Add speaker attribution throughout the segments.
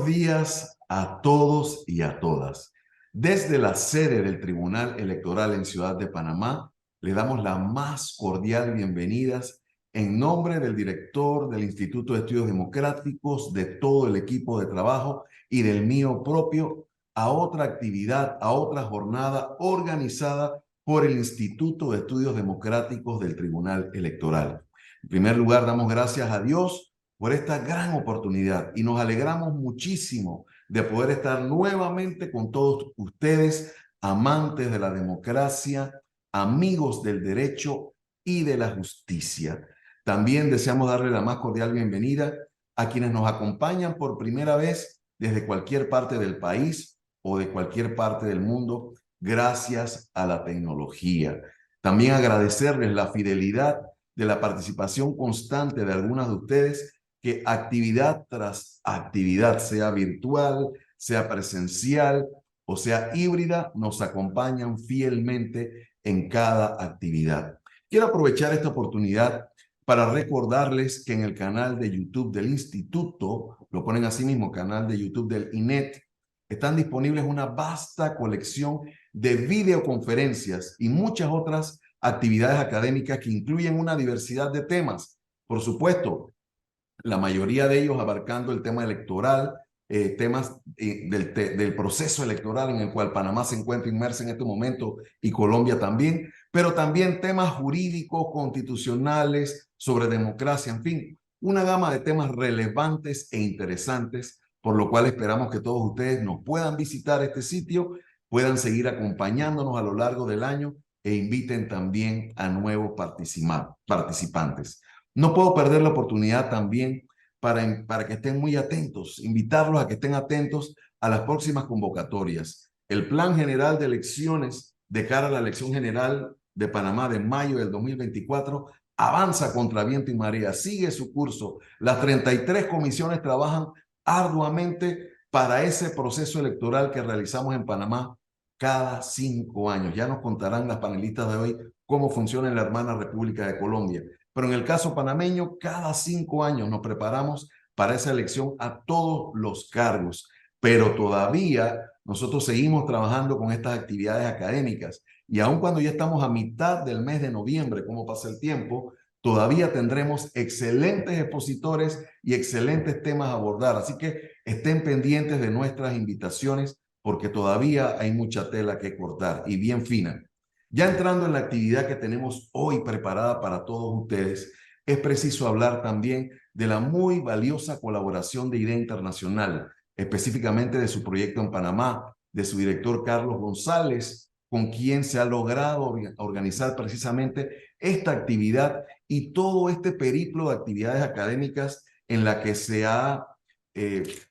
Speaker 1: Buenos días a todos y a todas. Desde la sede del Tribunal Electoral en Ciudad de Panamá, le damos la más cordial bienvenidas en nombre del director del Instituto de Estudios Democráticos, de todo el equipo de trabajo y del mío propio a otra actividad, a otra jornada organizada por el Instituto de Estudios Democráticos del Tribunal Electoral. En primer lugar, damos gracias a Dios por esta gran oportunidad y nos alegramos muchísimo de poder estar nuevamente con todos ustedes, amantes de la democracia, amigos del derecho y de la justicia. También deseamos darle la más cordial bienvenida a quienes nos acompañan por primera vez desde cualquier parte del país o de cualquier parte del mundo, gracias a la tecnología. También agradecerles la fidelidad de la participación constante de algunas de ustedes que actividad tras actividad, sea virtual, sea presencial o sea híbrida, nos acompañan fielmente en cada actividad. Quiero aprovechar esta oportunidad para recordarles que en el canal de YouTube del Instituto, lo ponen así mismo, canal de YouTube del INET, están disponibles una vasta colección de videoconferencias y muchas otras actividades académicas que incluyen una diversidad de temas. Por supuesto, la mayoría de ellos abarcando el tema electoral, temas del proceso electoral en el cual Panamá se encuentra inmersa en este momento y Colombia también, pero también temas jurídicos, constitucionales, sobre democracia, en fin, una gama de temas relevantes e interesantes, por lo cual esperamos que todos ustedes nos puedan visitar este sitio, puedan seguir acompañándonos a lo largo del año e inviten también a nuevos participantes. No puedo perder la oportunidad también para que estén muy atentos, invitarlos a que estén atentos a las próximas convocatorias. El Plan General de Elecciones de cara a la elección general de Panamá de mayo del 2024 avanza contra viento y marea, sigue su curso. Las 33 comisiones trabajan arduamente para ese proceso electoral que realizamos en Panamá cada 5 años. Ya nos contarán las panelistas de hoy cómo funciona en la hermana República de Colombia. Pero en el caso panameño, cada 5 años nos preparamos para esa elección a todos los cargos. Pero todavía nosotros seguimos trabajando con estas actividades académicas. Y aun cuando ya estamos a mitad del mes de noviembre, como pasa el tiempo, todavía tendremos excelentes expositores y excelentes temas a abordar. Así que estén pendientes de nuestras invitaciones porque todavía hay mucha tela que cortar y bien fina. Ya entrando en la actividad que tenemos hoy preparada para todos ustedes, es preciso hablar también de la muy valiosa colaboración de IDEA Internacional, específicamente de su proyecto en Panamá, de su director Carlos González, con quien se ha logrado organizar precisamente esta actividad y todo este periplo de actividades académicas en la que se ha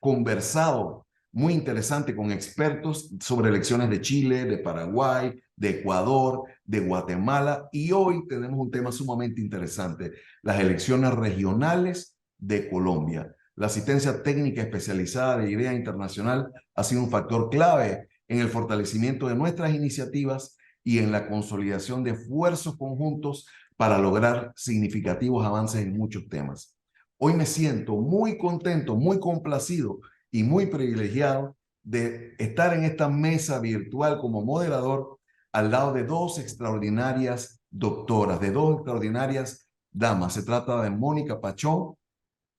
Speaker 1: conversado muy interesante con expertos sobre elecciones de Chile, de Paraguay, de Ecuador, de Guatemala, y hoy tenemos un tema sumamente interesante, las elecciones regionales de Colombia. La asistencia técnica especializada de IDEA Internacional ha sido un factor clave en el fortalecimiento de nuestras iniciativas y en la consolidación de esfuerzos conjuntos para lograr significativos avances en muchos temas. Hoy me siento muy contento, muy complacido y muy privilegiado de estar en esta mesa virtual como moderador al lado de dos extraordinarias doctoras, de dos extraordinarias damas. Se trata de Mónica Pachón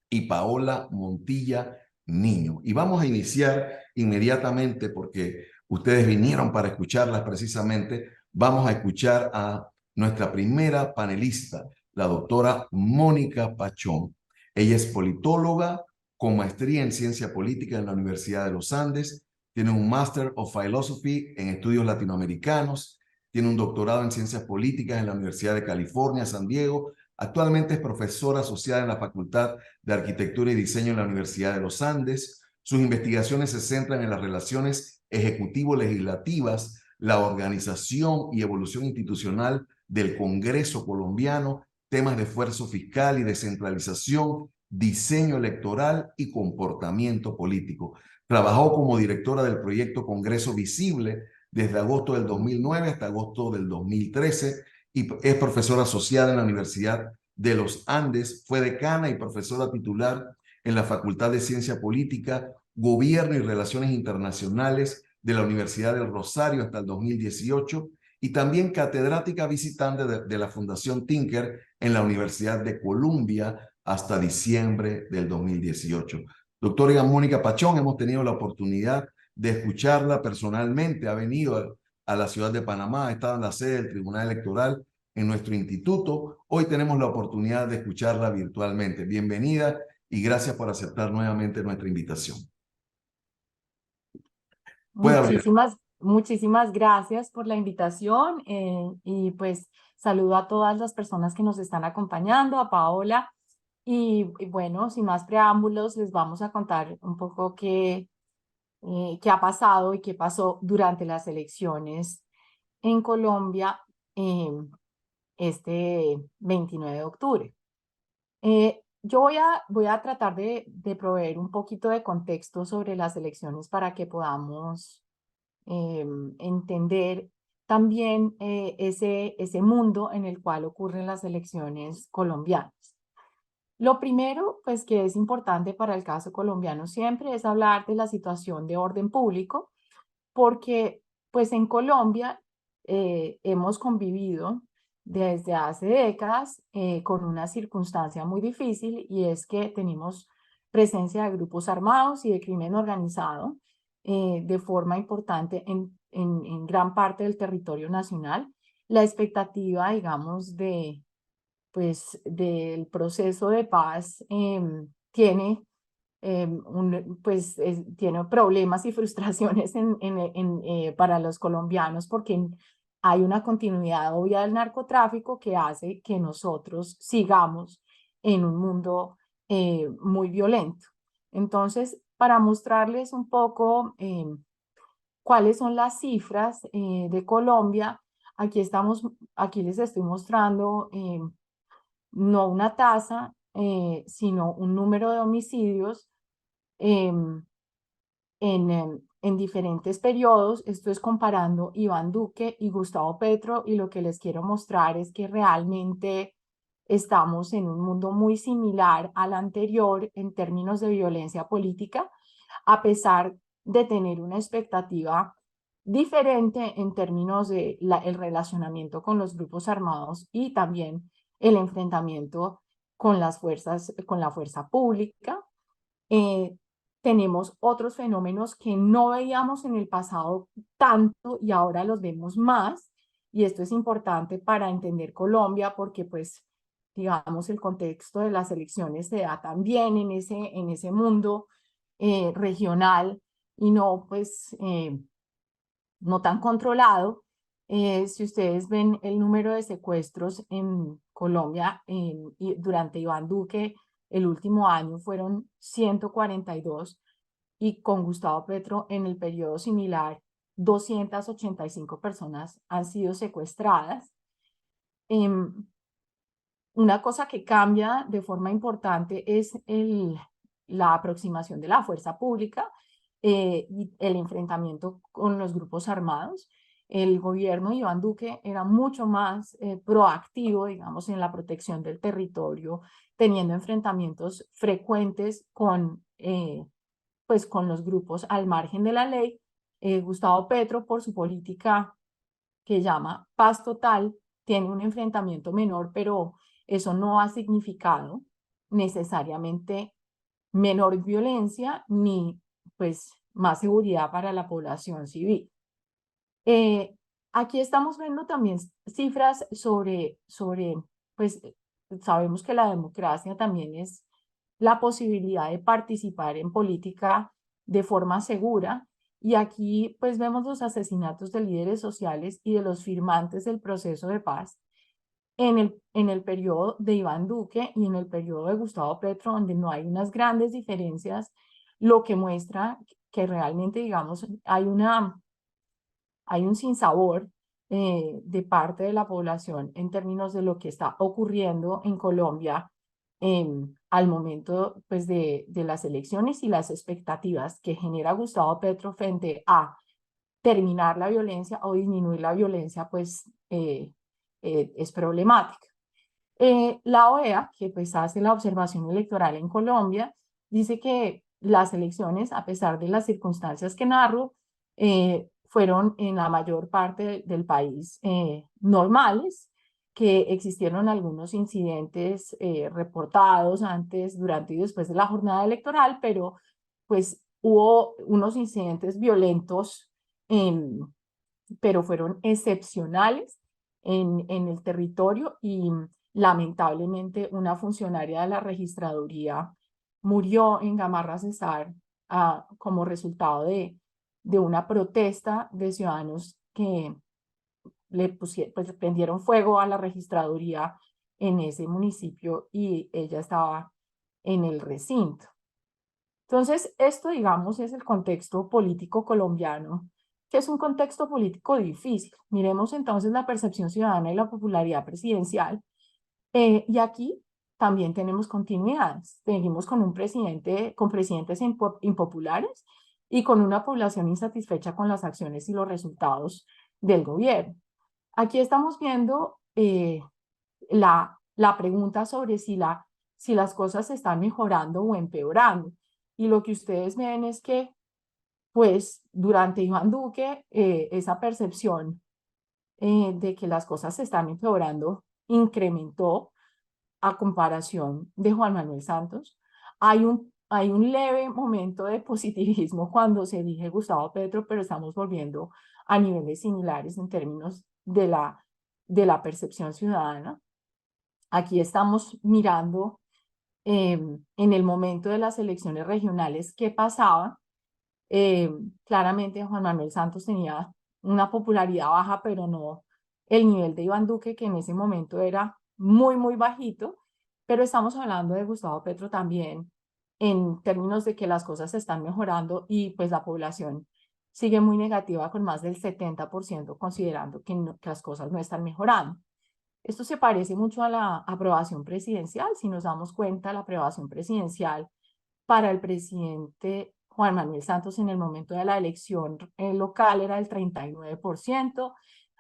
Speaker 1: y Paola Montilla Niño. Y vamos a iniciar inmediatamente porque ustedes vinieron para escucharlas precisamente. Vamos a escuchar a nuestra primera panelista, la doctora Mónica Pachón. Ella es politóloga con maestría en ciencia política en la Universidad de los Andes, tiene un Master of Philosophy en estudios latinoamericanos, tiene un doctorado en ciencias políticas en la Universidad de California, San Diego. Actualmente es profesora asociada en la Facultad de Arquitectura y Diseño en la Universidad de los Andes. Sus investigaciones se centran en las relaciones ejecutivo-legislativas, la organización y evolución institucional del Congreso colombiano, temas de esfuerzo fiscal y descentralización, diseño electoral y comportamiento político. Trabajó como directora del proyecto Congreso Visible desde agosto del 2009 hasta agosto del 2013 y es profesora asociada en la Universidad de los Andes, fue decana y profesora titular en la Facultad de Ciencia Política, Gobierno y Relaciones Internacionales de la Universidad del Rosario hasta el 2018 y también catedrática visitante de la Fundación Tinker en la Universidad de Columbia hasta diciembre del 2018. Doctora Mónica Pachón, hemos tenido la oportunidad de escucharla personalmente, ha venido a la ciudad de Panamá, ha estado en la sede del Tribunal Electoral en nuestro instituto. Hoy tenemos la oportunidad de escucharla virtualmente. Bienvenida y gracias por aceptar nuevamente nuestra invitación. Puede hablar.
Speaker 2: Muchísimas gracias por la invitación y pues saludo a todas las personas que nos están acompañando, a Paola. Y bueno, sin más preámbulos, les vamos a contar un poco qué ha pasado y qué pasó durante las elecciones en Colombia este 29 de octubre. Yo voy a tratar de proveer un poquito de contexto sobre las elecciones para que podamos entender también ese mundo en el cual ocurren las elecciones colombianas. Lo primero, pues que es importante para el caso colombiano siempre es hablar de la situación de orden público, porque pues en Colombia hemos convivido desde hace décadas con una circunstancia muy difícil y es que tenemos presencia de grupos armados y de crimen organizado de forma importante en gran parte del territorio nacional. La expectativa, digamos, pues, del proceso de paz tiene tiene problemas y frustraciones para los colombianos porque hay una continuidad obvia del narcotráfico que hace que nosotros sigamos en un mundo muy violento. Entonces, para mostrarles un poco cuáles son las cifras de Colombia, aquí les estoy mostrando no una tasa, sino un número de homicidios en diferentes periodos. Esto es comparando Iván Duque y Gustavo Petro, y lo que les quiero mostrar es que realmente estamos en un mundo muy similar al anterior en términos de violencia política, a pesar de tener una expectativa diferente en términos de el relacionamiento con los grupos armados y también el enfrentamiento con las con la fuerza pública. Tenemos otros fenómenos que no veíamos en el pasado tanto y ahora los vemos más, y esto es importante para entender Colombia porque pues digamos el contexto de las elecciones se da también en ese mundo regional y no pues no tan controlado. Si ustedes ven el número de secuestros en Colombia durante Iván Duque, el último año fueron 142 y con Gustavo Petro en el periodo similar 285 personas han sido secuestradas. Una cosa que cambia de forma importante es la aproximación de la fuerza pública y el enfrentamiento con los grupos armados. El gobierno de Iván Duque era mucho más proactivo, digamos, en la protección del territorio, teniendo enfrentamientos frecuentes pues, con los grupos al margen de la ley. Gustavo Petro, por su política que llama paz total, tiene un enfrentamiento menor, pero eso no ha significado necesariamente menor violencia ni pues más seguridad para la población civil. Aquí estamos viendo también cifras pues sabemos que la democracia también es la posibilidad de participar en política de forma segura. Y aquí pues vemos los asesinatos de líderes sociales y de los firmantes del proceso de paz en el periodo de Iván Duque y en el periodo de Gustavo Petro, donde no hay unas grandes diferencias, lo que muestra que realmente, digamos, hay un sinsabor de parte de la población en términos de lo que está ocurriendo en Colombia al momento pues, de las elecciones y las expectativas que genera Gustavo Petro frente a terminar la violencia o disminuir la violencia, pues es problemática. La OEA, que pues hace la observación electoral en Colombia, dice que las elecciones, a pesar de las circunstancias que narro, fueron en la mayor parte del país normales, que existieron algunos incidentes reportados antes, durante y después de la jornada electoral, pero pues hubo unos incidentes violentos, pero fueron excepcionales en el territorio y lamentablemente una funcionaria de la registraduría murió en Gamarra Cesar como resultado de una protesta de ciudadanos que pues, prendieron fuego a la registraduría en ese municipio y ella estaba en el recinto. Entonces, esto, digamos, es el contexto político colombiano, que es un contexto político difícil. Miremos entonces la percepción ciudadana y la popularidad presidencial. Y aquí también tenemos continuidades. Seguimos con un presidente, con presidentes impopulares y con una población insatisfecha con las acciones y los resultados del gobierno. Aquí estamos viendo la pregunta sobre si las cosas se están mejorando o empeorando. Y lo que ustedes ven es que, pues, durante Iván Duque, esa percepción de que las cosas se están empeorando incrementó a comparación de Juan Manuel Santos. Hay un leve momento de positivismo cuando se elige Gustavo Petro, pero estamos volviendo a niveles similares en términos de la percepción ciudadana. Aquí estamos mirando en el momento de las elecciones regionales qué pasaba. Claramente Juan Manuel Santos tenía una popularidad baja, pero no el nivel de Iván Duque, que en ese momento era muy, muy bajito, pero estamos hablando de Gustavo Petro también en términos de que las cosas se están mejorando y pues la población sigue muy negativa con más del 70% considerando que las cosas no están mejorando. Esto se parece mucho a la aprobación presidencial. Si nos damos cuenta, la aprobación presidencial para el presidente Juan Manuel Santos en el momento de la elección local era del 39%.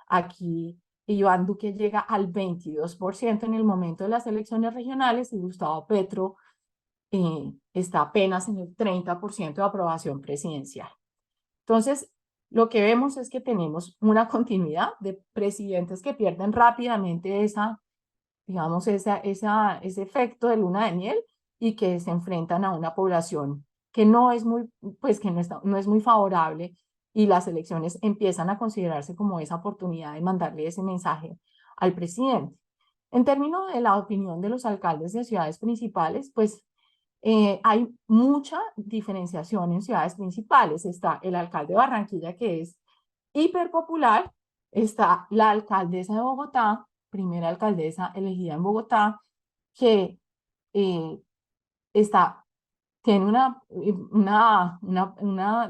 Speaker 2: Aquí Iván Duque llega al 22% en el momento de las elecciones regionales y Gustavo Petro está apenas en el 30% de aprobación presidencial. Entonces, lo que vemos es que tenemos una continuidad de presidentes que pierden rápidamente digamos, ese efecto de luna de miel y que se enfrentan a una población que no es muy, pues que no es muy favorable y las elecciones empiezan a considerarse como esa oportunidad de mandarle ese mensaje al presidente. En términos de la opinión de los alcaldes de ciudades principales, pues hay mucha diferenciación en ciudades principales. Está el alcalde de Barranquilla, que es hiperpopular, está la alcaldesa de Bogotá, primera alcaldesa elegida en Bogotá, que eh, está, tiene una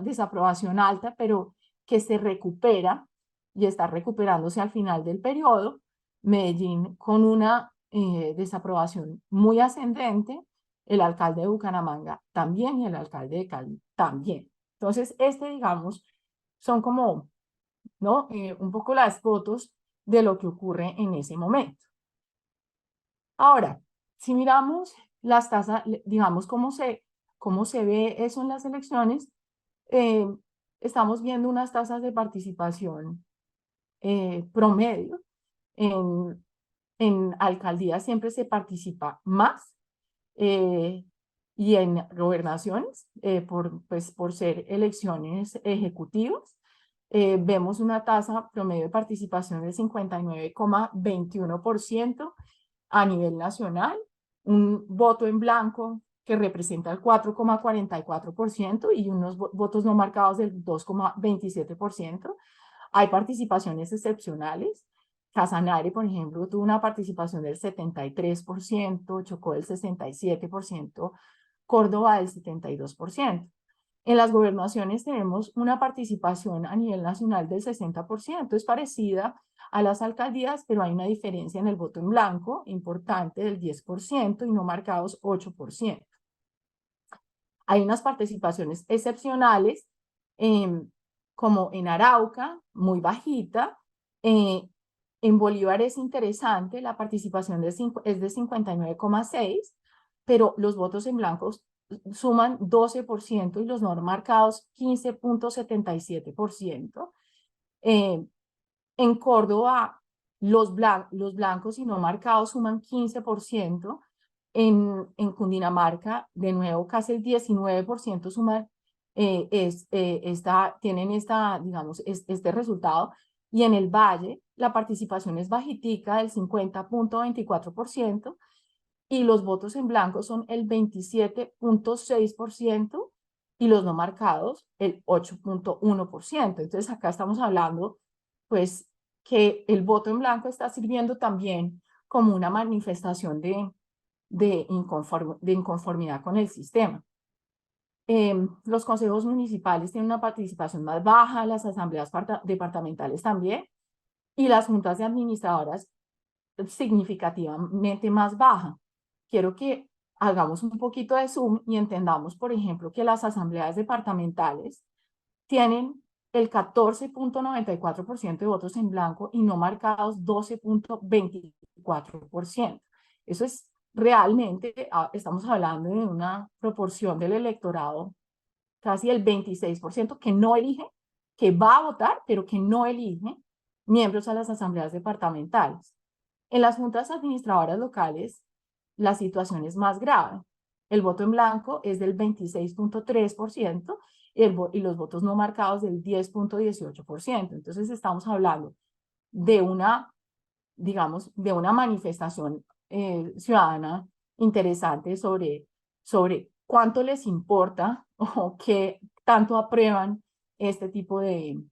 Speaker 2: desaprobación alta, pero que se recupera y está recuperándose al final del periodo. Medellín con una desaprobación muy ascendente, el alcalde de Bucaramanga también y el alcalde de Cali también. Entonces, digamos, son como, ¿no? Un poco las fotos de lo que ocurre en ese momento. Ahora, si miramos las tasas, digamos, cómo se ve eso en las elecciones, eh, estamos viendo unas tasas de participación promedio. En alcaldías siempre se participa más y en gobernaciones, pues, por ser elecciones ejecutivas, vemos una tasa promedio de participación del 59,21% a nivel nacional, un voto en blanco que representa el 4,44% y unos votos no marcados del 2,27%. Hay participaciones excepcionales. Casanare, por ejemplo, tuvo una participación del 73%, Chocó del 67%, Córdoba del 72%. En las gobernaciones tenemos una participación a nivel nacional del 60%. Es parecida a las alcaldías, pero hay una diferencia en el voto en blanco importante del 10% y no marcados 8%. Hay unas participaciones excepcionales, como en Arauca, muy bajita. En Bolívar es interesante, la participación es de 59,6%, pero los votos en blancos suman 12% y los no marcados 15,77%. En Córdoba, los blancos y no marcados suman 15%. En Cundinamarca, de nuevo, casi el 19% suman, tienen digamos, este resultado. Y en el Valle, la participación es bajitica, del 50,24%, y los votos en blanco son el 27,6% y los no marcados el 8,1%. Entonces acá estamos hablando, pues, que el voto en blanco está sirviendo también como una manifestación de inconformidad con el sistema. Los consejos municipales tienen una participación más baja, las asambleas departamentales también, y las juntas de administradoras significativamente más baja. Quiero que hagamos un poquito de zoom y entendamos, por ejemplo, que las asambleas departamentales tienen el 14,94% de votos en blanco y no marcados 12,24%. Eso es realmente, estamos hablando de una proporción del electorado, casi el 26%, que no elige, que va a votar, pero que no elige miembros a las asambleas departamentales. En las juntas administradoras locales, la situación es más grave. El voto en blanco es del 26,3% y los votos no marcados del 10,18%. Entonces estamos hablando de digamos, de una manifestación ciudadana interesante sobre cuánto les importa o qué tanto aprueban este tipo de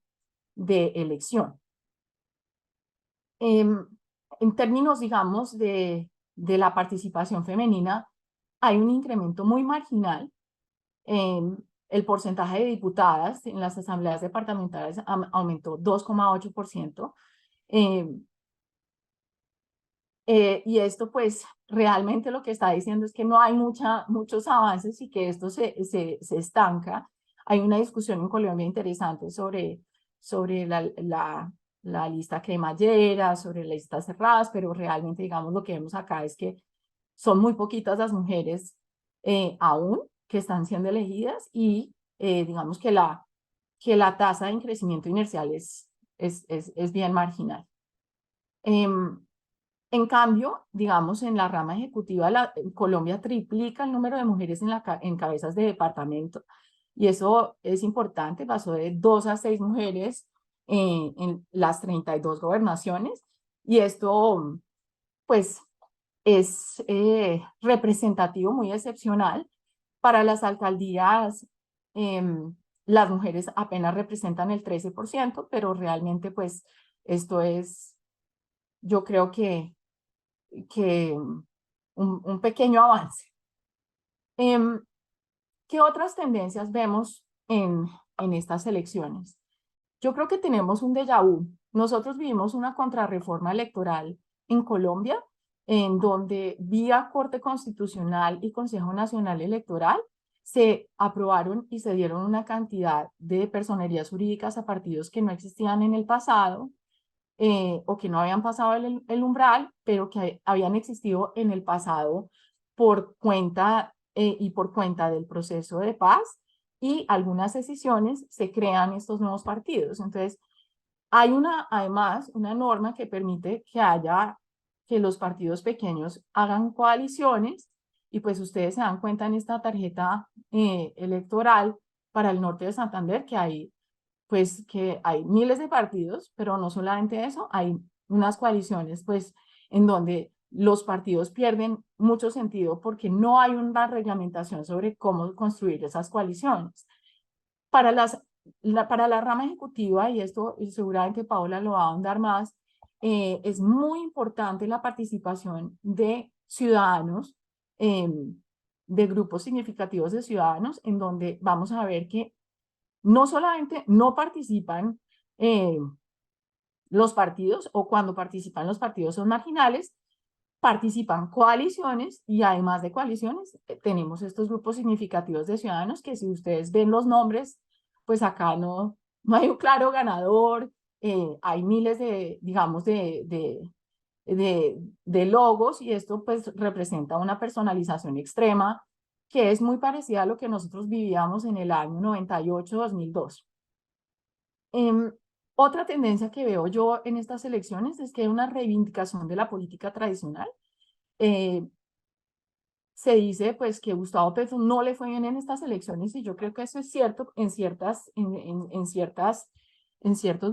Speaker 2: elección. En términos, digamos, de la participación femenina, hay un incremento muy marginal. El porcentaje de diputadas en las asambleas departamentales aumentó 2,8%. Y esto, pues, realmente lo que está diciendo es que no hay muchos avances y que esto se estanca. Hay una discusión en Colombia interesante sobre la lista cremallera, sobre listas cerradas, pero realmente, digamos, lo que vemos acá es que son muy poquitas las mujeres aún que están siendo elegidas y digamos que la tasa de crecimiento inercial es bien marginal. En cambio, digamos, en la rama ejecutiva, Colombia triplica el número de mujeres en cabezas de departamento, y eso es importante, pasó de 2 a 6 mujeres en las 32 gobernaciones, y esto, pues, es representativo, muy excepcional. Para las alcaldías, las mujeres apenas representan el 13%, pero realmente, pues, esto es, yo creo que un pequeño avance. ¿Qué otras tendencias vemos en estas elecciones? Yo creo que tenemos un déjà vu. Nosotros vivimos una contrarreforma electoral en Colombia, en donde vía Corte Constitucional y Consejo Nacional Electoral se aprobaron y se dieron una cantidad de personerías jurídicas a partidos que no existían en el pasado, o que no habían pasado el umbral, pero que habían existido en el pasado por cuenta y por cuenta del proceso de paz, y algunas decisiones se crean estos nuevos partidos. Entonces, hay además una norma que permite que los partidos pequeños hagan coaliciones, y pues ustedes se dan cuenta en esta tarjeta electoral para el norte de Santander que hay miles de partidos, pero no solamente eso, hay unas coaliciones, pues, en donde los partidos pierden mucho sentido porque no hay una reglamentación sobre cómo construir esas coaliciones. Para la rama ejecutiva, y esto seguramente Paola lo va a ahondar más, es muy importante la participación de ciudadanos, de grupos significativos de ciudadanos, en donde vamos a ver que no solamente no participan los partidos, o cuando participan los partidos son marginales, participan coaliciones, y además de coaliciones tenemos estos grupos significativos de ciudadanos que, si ustedes ven los nombres, pues acá no hay un claro ganador. Hay miles digamos, de logos, y esto pues representa una personalización extrema que es muy parecida a lo que nosotros vivíamos en el año 98-2002. Otra tendencia que veo yo en estas elecciones es que hay una reivindicación de la política tradicional. Eh, Se dice pues que Gustavo Petro no le fue bien en estas elecciones y yo creo que eso es cierto en ciertos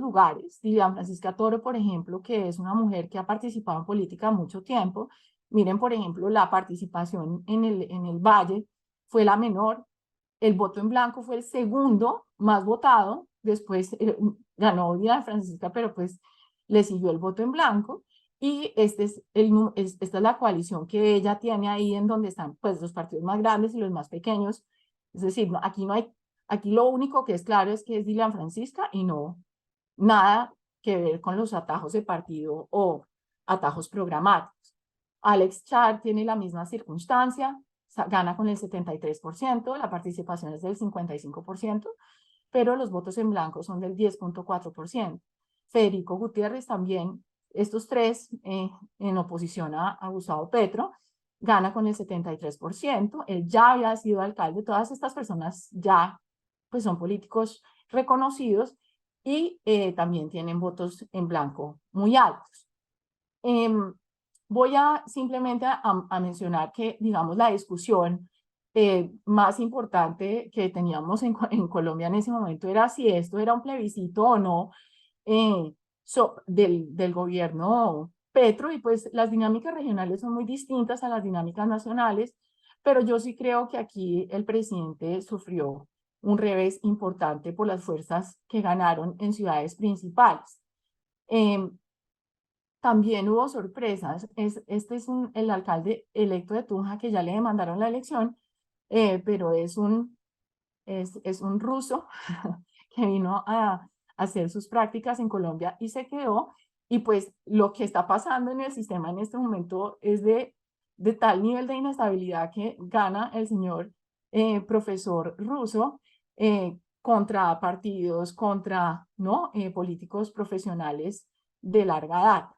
Speaker 2: lugares. Dilian Francisca Toro, por ejemplo, que es una mujer que ha participado en política mucho tiempo. Miren, por ejemplo, la participación en el Valle fue la menor. El voto en blanco fue el segundo más votado. Después ganó Dilian Francisca, pero pues le siguió el voto en blanco. Y esta es la coalición que ella tiene ahí en donde están pues los partidos más grandes y los más pequeños. Es decir, aquí lo único que es claro es que es Dilian Francisca y no nada que ver con los atajos de partido o atajos programáticos. Alex Char tiene la misma circunstancia, gana con el 73%, la participación es del 55%, pero los votos en blanco son del 10.4%. Federico Gutiérrez también, estos tres en oposición a Gustavo Petro, gana con el 73%. Él ya había sido alcalde, todas estas personas ya pues son políticos reconocidos y también tienen votos en blanco muy altos. Voy a simplemente a mencionar que, digamos, la discusión más importante que teníamos en Colombia en ese momento era si esto era un plebiscito o no del gobierno Petro, y pues las dinámicas regionales son muy distintas a las dinámicas nacionales, pero yo sí creo que aquí el presidente sufrió un revés importante por las fuerzas que ganaron en ciudades principales. También hubo sorpresas. Este es el alcalde electo de Tunja que ya le demandaron la elección, pero es un ruso que vino a hacer sus prácticas en Colombia y se quedó. Y pues lo que está pasando en el sistema en este momento es de tal nivel de inestabilidad que gana el señor profesor ruso contra partidos, contra ¿no? Políticos profesionales de larga edad.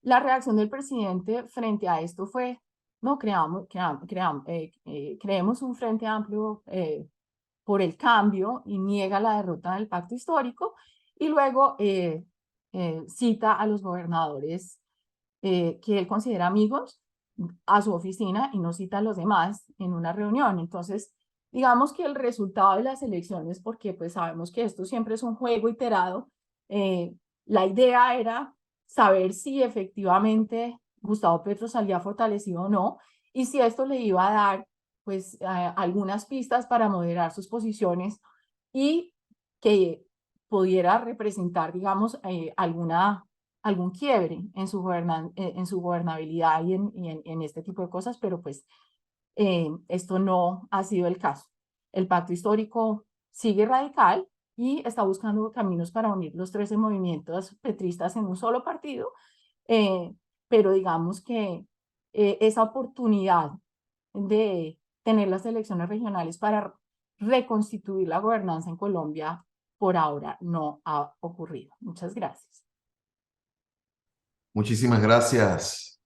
Speaker 2: La reacción del presidente frente a esto fue, no, creemos un frente amplio por el cambio y niega la derrota del pacto histórico y luego cita a los gobernadores que él considera amigos a su oficina y no cita a los demás en una reunión. Entonces, digamos que el resultado de las elecciones, porque pues sabemos que esto siempre es un juego iterado, la idea era saber si efectivamente Gustavo Petro salía fortalecido o no, y si esto le iba a dar pues algunas pistas para moderar sus posiciones y que pudiera representar, digamos, algún quiebre en su gobernabilidad en este tipo de cosas, pero pues esto no ha sido el caso. El pacto histórico sigue radical y está buscando caminos para unir los 13 movimientos petristas en un solo partido, eh, pero digamos que esa oportunidad de tener las elecciones regionales para reconstituir la gobernanza en Colombia por ahora no ha ocurrido. Muchas gracias.
Speaker 1: Muchísimas gracias,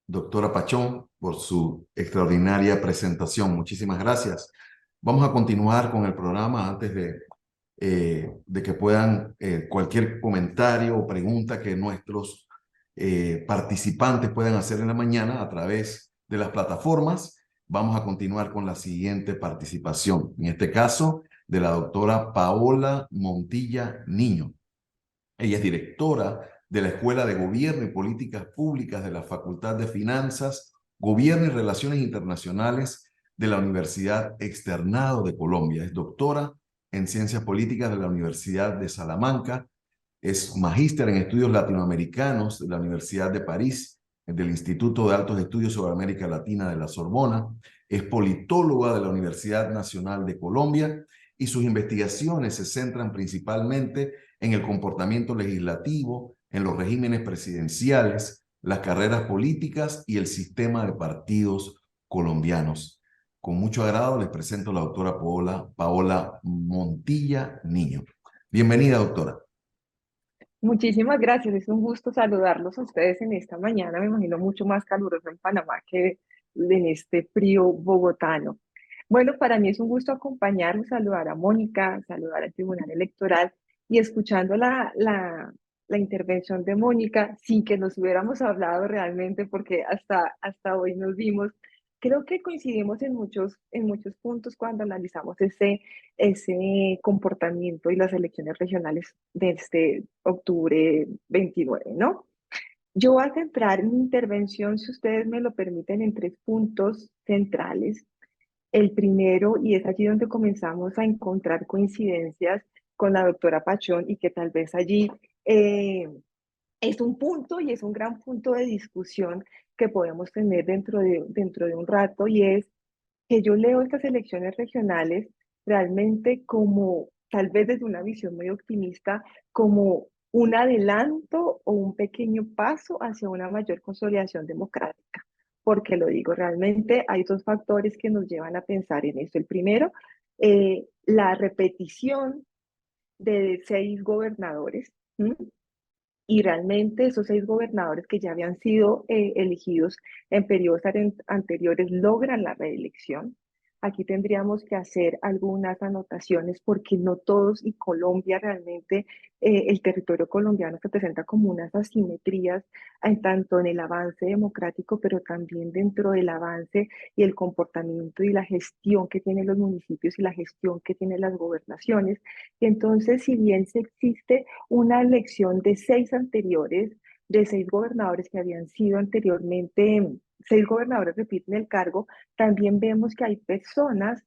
Speaker 1: doctora Pachón, por su extraordinaria presentación. Muchísimas gracias. Vamos a continuar con el programa antes de que puedan cualquier comentario o pregunta que nuestros participantes puedan hacer en la mañana a través de las plataformas. Vamos a continuar con la siguiente participación, en este caso de la doctora Paola Montilla Niño. Ella es directora de la Escuela de Gobierno y Políticas Públicas de la Facultad de Finanzas, Gobierno y Relaciones Internacionales de la Universidad Externado de Colombia. Es doctora en Ciencias Políticas de la Universidad de Salamanca. Es magíster en Estudios Latinoamericanos de la Universidad de París, del Instituto de Altos Estudios sobre América Latina de la Sorbona. Es politóloga de la Universidad Nacional de Colombia y sus investigaciones se centran principalmente en el comportamiento legislativo, en los regímenes presidenciales, las carreras políticas y el sistema de partidos colombianos. Con mucho agrado les presento a la doctora Paola Montilla Niño. Bienvenida, doctora.
Speaker 3: Muchísimas gracias, es un gusto saludarlos a ustedes en esta mañana, me imagino mucho más caluroso en Panamá que en este frío bogotano. Bueno, para mí es un gusto acompañarnos, saludar a Mónica, saludar al Tribunal Electoral y escuchando la intervención de Mónica, sin que nos hubiéramos hablado realmente, porque hasta hoy nos vimos. Creo que coincidimos en muchos puntos cuando analizamos ese comportamiento y las elecciones regionales de este octubre 29, ¿no? Yo voy a centrar mi intervención, si ustedes me lo permiten, en tres puntos centrales. El primero, y es allí donde comenzamos a encontrar coincidencias con la doctora Pachón y que tal vez allí eh, es un punto y es un gran punto de discusión que podemos tener dentro de un rato, y es que yo leo estas elecciones regionales realmente como, tal vez desde una visión muy optimista, como un adelanto o un pequeño paso hacia una mayor consolidación democrática. ¿Por qué lo digo? Realmente hay dos factores que nos llevan a pensar en esto. El primero, la repetición de seis gobernadores. ¿M? Y realmente esos seis gobernadores que ya habían sido elegidos en periodos anteriores logran la reelección. Aquí tendríamos que hacer algunas anotaciones porque no todos, y Colombia realmente, el territorio colombiano se presenta como unas asimetrías en tanto en el avance democrático, pero también dentro del avance y el comportamiento y la gestión que tienen los municipios y la gestión que tienen las gobernaciones. Y entonces, si bien se existe una elección de seis anteriores, de seis gobernadores que habían sido anteriormente, seis gobernadores repiten el cargo, también vemos que hay personas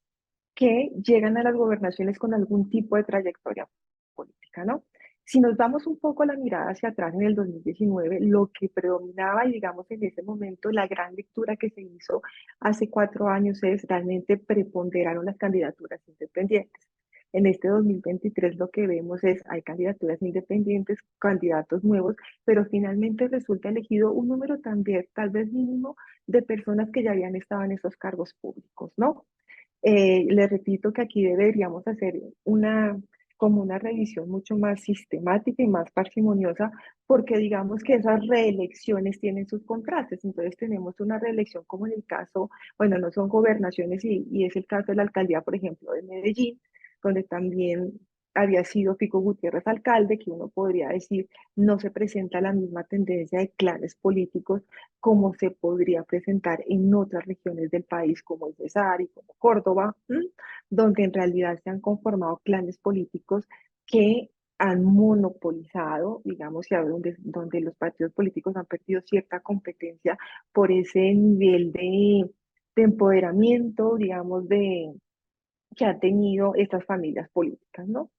Speaker 3: que llegan a las gobernaciones con algún tipo de trayectoria política, ¿no? Si nos damos un poco la mirada hacia atrás en el 2019, lo que predominaba y digamos en ese momento la gran lectura que se hizo hace 4 años es realmente preponderaron las candidaturas independientes. En este 2023 lo que vemos es, hay candidaturas independientes, candidatos nuevos, pero finalmente resulta elegido un número también, tal vez mínimo, de personas que ya habían estado en esos cargos públicos, ¿no? Les repito que aquí deberíamos hacer como una revisión mucho más sistemática y más parsimoniosa, porque digamos que esas reelecciones tienen sus contrastes. Entonces tenemos una reelección como en el caso, bueno, no son gobernaciones y es el caso de la alcaldía, por ejemplo, de Medellín, donde también había sido Fico Gutiérrez alcalde, que uno podría decir no se presenta la misma tendencia de clanes políticos como se podría presentar en otras regiones del país, como el Cesar y como Córdoba, donde en realidad se han conformado clanes políticos que han monopolizado, digamos, y donde los partidos políticos han perdido cierta competencia por ese nivel de empoderamiento, digamos, que han tenido estas familias políticas, ¿no?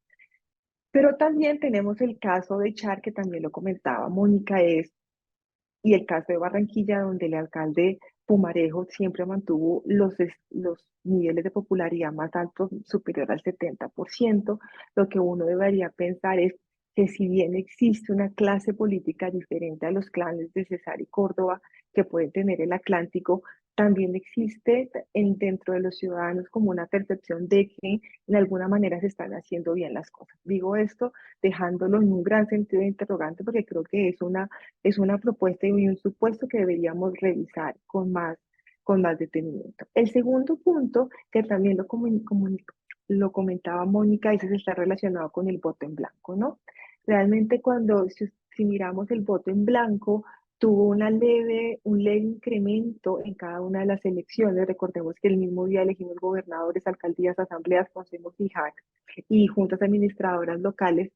Speaker 3: Pero también tenemos el caso de Char, que también lo comentaba Mónica, y el caso de Barranquilla, donde el alcalde Pumarejo siempre mantuvo los niveles de popularidad más altos, superior al 70%. Lo que uno debería pensar es que si bien existe una clase política diferente a los clanes de Cesar y Córdoba que pueden tener el Atlántico, también existe dentro de los ciudadanos como una percepción de que de alguna manera se están haciendo bien las cosas. Digo esto dejándolo en un gran sentido de interrogante porque creo que es una propuesta y un supuesto que deberíamos revisar con más detenimiento. El segundo punto, que también lo comentaba Mónica, ese está relacionado con el voto en blanco, ¿no? Realmente si miramos el voto en blanco, tuvo un leve incremento en cada una de las elecciones. Recordemos que el mismo día elegimos gobernadores, alcaldías, asambleas, consejos y JAC y juntas administradoras locales.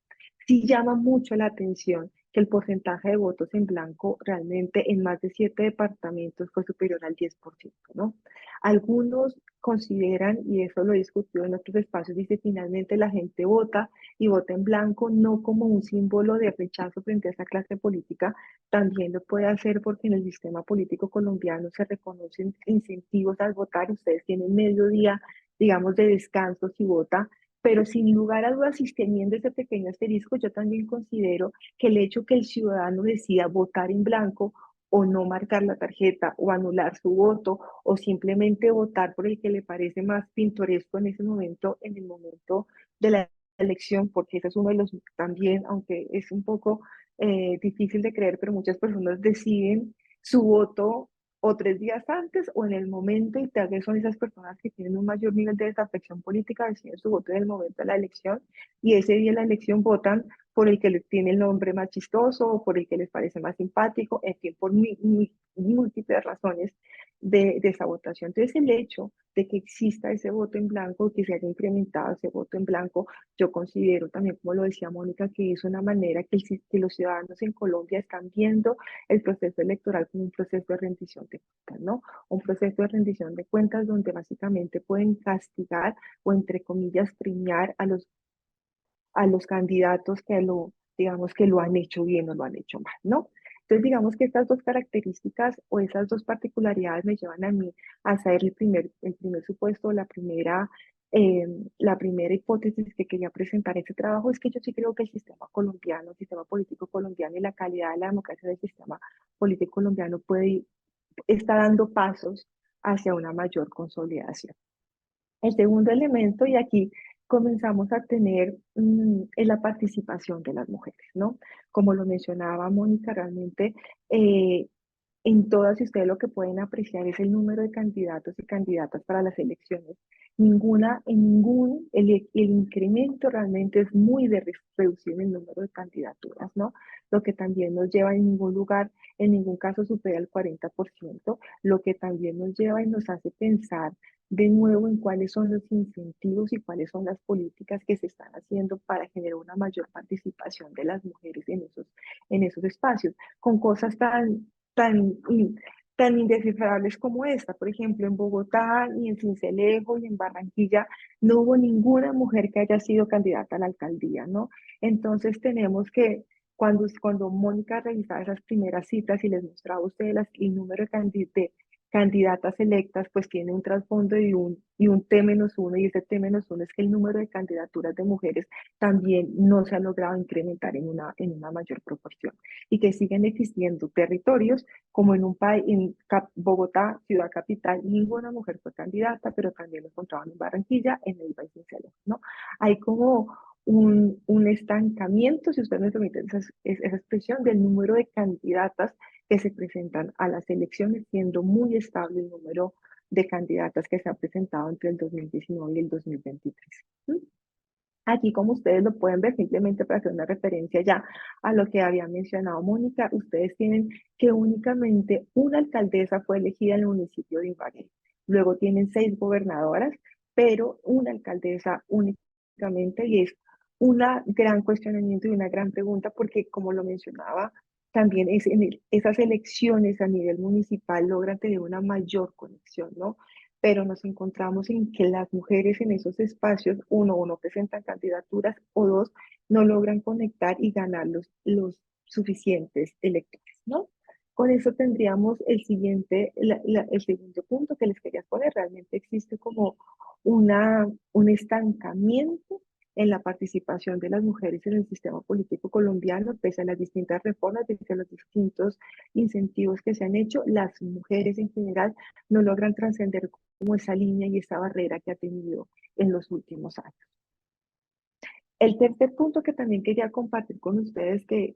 Speaker 3: Sí llama mucho la atención que el porcentaje de votos en blanco realmente en más de 7 departamentos fue superior al 10%, ¿no? Algunos consideran, y eso lo he discutido en otros espacios, dice finalmente la gente vota y vota en blanco no como un símbolo de rechazo frente a esa clase política, también lo puede hacer porque en el sistema político colombiano se reconocen incentivos al votar, ustedes tienen medio día, digamos, de descanso si vota, pero sin lugar a dudas, y teniendo ese pequeño asterisco, yo también considero que el hecho que el ciudadano decida votar en blanco o no marcar la tarjeta o anular su voto o simplemente votar por el que le parece más pintoresco en ese momento, en el momento de la elección, porque ese es uno de los también, aunque es un poco difícil de creer, pero muchas personas deciden su voto o 3 días antes o en el momento, y tal vez son esas personas que tienen un mayor nivel de desafección política, deciden su voto en el momento de la elección, y ese día de la elección votan por el que les tiene el nombre más chistoso o por el que les parece más simpático, en fin, por múltiples razones de esa votación. Entonces, el hecho de que exista ese voto en blanco, que se haya incrementado ese voto en blanco, yo considero también, como lo decía Mónica, que es una manera que los ciudadanos en Colombia están viendo el proceso electoral como un proceso de rendición de cuentas, ¿no? Un proceso de rendición de cuentas donde básicamente pueden castigar o, entre comillas, premiar a los candidatos que digamos, que lo han hecho bien o lo han hecho mal, ¿no? Entonces, digamos que estas dos características o esas dos particularidades me llevan a mí a hacer el primer supuesto, la primera hipótesis que quería presentar en este trabajo es que yo sí creo que el sistema colombiano, el sistema político colombiano y la calidad de la democracia del sistema político colombiano está dando pasos hacia una mayor consolidación. El segundo elemento, y aquí comenzamos a tener es la participación de las mujeres, ¿no? Como lo mencionaba Mónica, realmente eh, en todas, y ustedes lo que pueden apreciar es el número de candidatos y candidatas para las elecciones. El incremento realmente es muy reducido en el número de candidaturas, ¿no? Lo que también nos lleva en ningún lugar, en ningún caso supera el 40%, lo que también nos lleva y nos hace pensar de nuevo en cuáles son los incentivos y cuáles son las políticas que se están haciendo para generar una mayor participación de las mujeres en esos espacios, con cosas tan, tan indescifrables como esta. Por ejemplo, en Bogotá y en Sincelejo y en Barranquilla no hubo ninguna mujer que haya sido candidata a la alcaldía, ¿no? Entonces tenemos que, cuando Mónica revisaba esas primeras citas y les mostraba a ustedes el número de candidatas electas, pues tiene un trasfondo y un T-1, y ese T-1 es que el número de candidaturas de mujeres también no se ha logrado incrementar en una mayor proporción, y que siguen existiendo territorios como en un país, Bogotá, ciudad capital, ninguna mujer fue candidata, pero también lo encontraban en Barranquilla, en el país Sincero, ¿no? Hay como un estancamiento, si ustedes me permiten esa expresión, del número de candidatas que se presentan a las elecciones, siendo muy estable el número de candidatas que se ha presentado entre el 2019 y el 2023. ¿Mm? Aquí, como ustedes lo pueden ver, simplemente para hacer una referencia ya a lo que había mencionado Mónica, ustedes tienen que únicamente una alcaldesa fue elegida en el municipio de Ibagué. Luego tienen 6 gobernadoras, pero una alcaldesa únicamente, y es una gran cuestionamiento y una gran pregunta, porque como lo mencionaba, también esas elecciones a nivel municipal logran tener una mayor conexión, ¿no? Pero nos encontramos en que las mujeres en esos espacios, uno, no presentan candidaturas, o dos, no logran conectar y ganar los suficientes electores, ¿no? Con eso tendríamos el segundo punto que les quería poner. Realmente existe como un estancamiento en la participación de las mujeres en el sistema político colombiano, pese a las distintas reformas, pese a los distintos incentivos que se han hecho. Las mujeres en general no logran trascender como esa línea y esa barrera que ha tenido en los últimos años. El tercer punto que también quería compartir con ustedes, que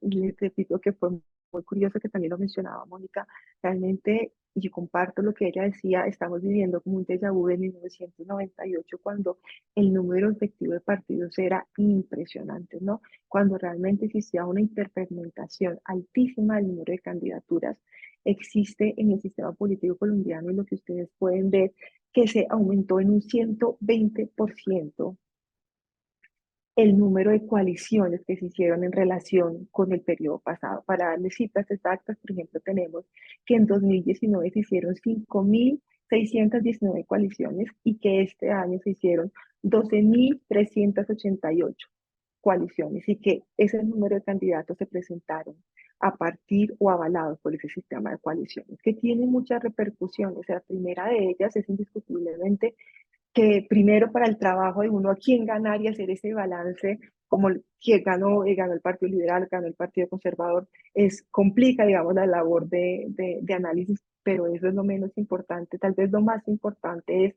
Speaker 3: les repito que fue muy curioso, que también lo mencionaba Mónica, realmente, y yo comparto lo que ella decía, estamos viviendo como un déjà vu de 1998, cuando el número efectivo de partidos era impresionante, ¿no? Cuando realmente existía una hiperfermentación altísima del número de candidaturas, existe en el sistema político colombiano, y lo que ustedes pueden ver, que se aumentó en un 120% el número de coaliciones que se hicieron en relación con el periodo pasado. Para darles cifras exactas, por ejemplo, tenemos que en 2019 se hicieron 5.619 coaliciones, y que este año se hicieron 12.388 coaliciones, y que ese número de candidatos se presentaron a partir o avalados por ese sistema de coaliciones, que tiene muchas repercusiones. La primera de ellas es indiscutiblemente que primero, para el trabajo de uno, a quién ganar y hacer ese balance, como quién ganó el Partido Liberal, ganó el Partido Conservador, complica, digamos, la labor de análisis, pero eso es lo menos importante. Tal vez lo más importante es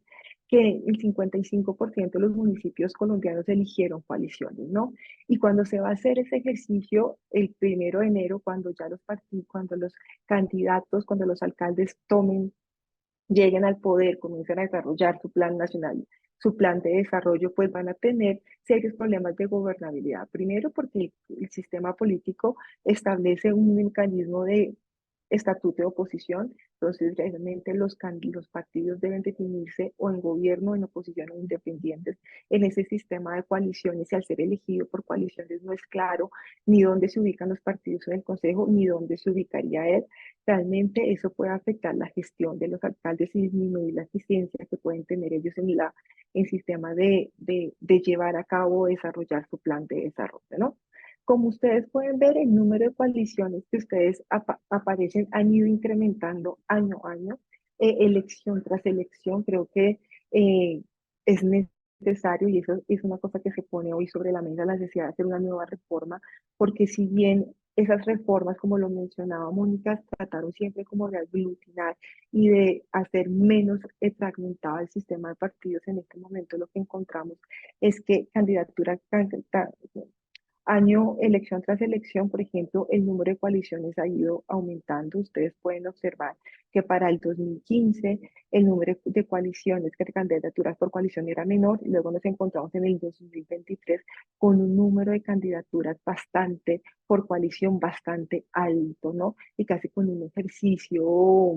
Speaker 3: que el 55% de los municipios colombianos eligieron coaliciones, ¿no? Y cuando se va a hacer ese ejercicio, el 1 de enero, cuando ya los partidos, cuando los candidatos, cuando los alcaldes lleguen al poder, comiencen a desarrollar su plan nacional, su plan de desarrollo, pues van a tener serios problemas de gobernabilidad. Primero, porque el sistema político establece un mecanismo de estatuto de oposición, entonces realmente los partidos deben definirse o en gobierno, en oposición o independientes en ese sistema de coaliciones, y al ser elegido por coaliciones no es claro ni dónde se ubican los partidos en el Consejo, ni dónde se ubicaría él. Realmente eso puede afectar la gestión de los alcaldes y disminuir la eficiencia que pueden tener ellos en sistema de llevar a cabo, desarrollar su plan de desarrollo, ¿no? Como ustedes pueden ver, el número de coaliciones que ustedes aparecen han ido incrementando año a año, elección tras elección. Creo que es necesario, y eso es una cosa que se pone hoy sobre la mesa, la necesidad de hacer una nueva reforma, porque si bien esas reformas, como lo mencionaba Mónica, trataron siempre como de aglutinar y de hacer menos fragmentado el sistema de partidos, en este momento lo que encontramos es que elección tras elección, por ejemplo, el número de coaliciones ha ido aumentando. Ustedes pueden observar que para el 2015 el número de coaliciones, de candidaturas por coalición era menor, y luego nos encontramos en el 2023 con un número de candidaturas por coalición bastante alto, ¿no? Y casi con un ejercicio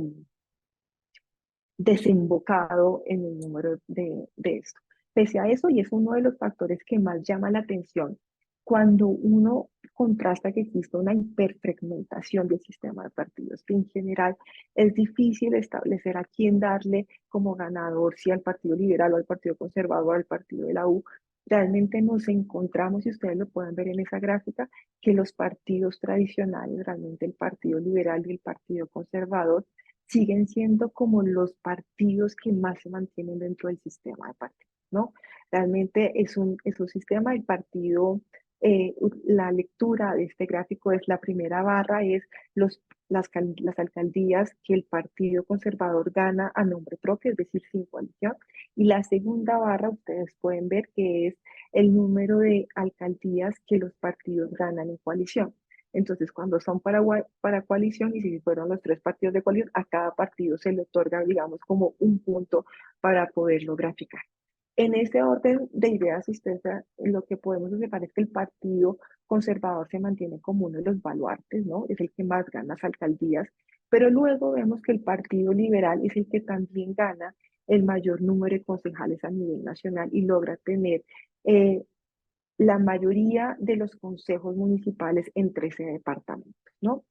Speaker 3: desembocado en el número de esto. Pese a eso, y es uno de los factores que más llama la atención, cuando uno contrasta que existe una hiperfragmentación del sistema de partidos, que en general es difícil establecer a quién darle como ganador, si al Partido Liberal o al Partido Conservador o al Partido de la U. Realmente nos encontramos, y ustedes lo pueden ver en esa gráfica, que los partidos tradicionales, realmente el Partido Liberal y el Partido Conservador, siguen siendo como los partidos que más se mantienen dentro del sistema de partidos, ¿no? Realmente es un sistema, el partido, la lectura de este gráfico es la primera barra, es las alcaldías que el Partido Conservador gana a nombre propio, es decir, sin coalición, y la segunda barra ustedes pueden ver que es el número de alcaldías que los partidos ganan en coalición. Entonces, cuando son para coalición, y si fueron los 3 partidos de coalición, a cada partido se le otorga, digamos, como un punto para poderlo graficar. En ese orden de ideas, lo que podemos observar es que el Partido Conservador se mantiene como uno de los baluartes, ¿no? Es el que más gana las alcaldías, pero luego vemos que el Partido Liberal es el que también gana el mayor número de concejales a nivel nacional y logra tener eh, la mayoría de los consejos municipales en 13 departamentos, ¿no?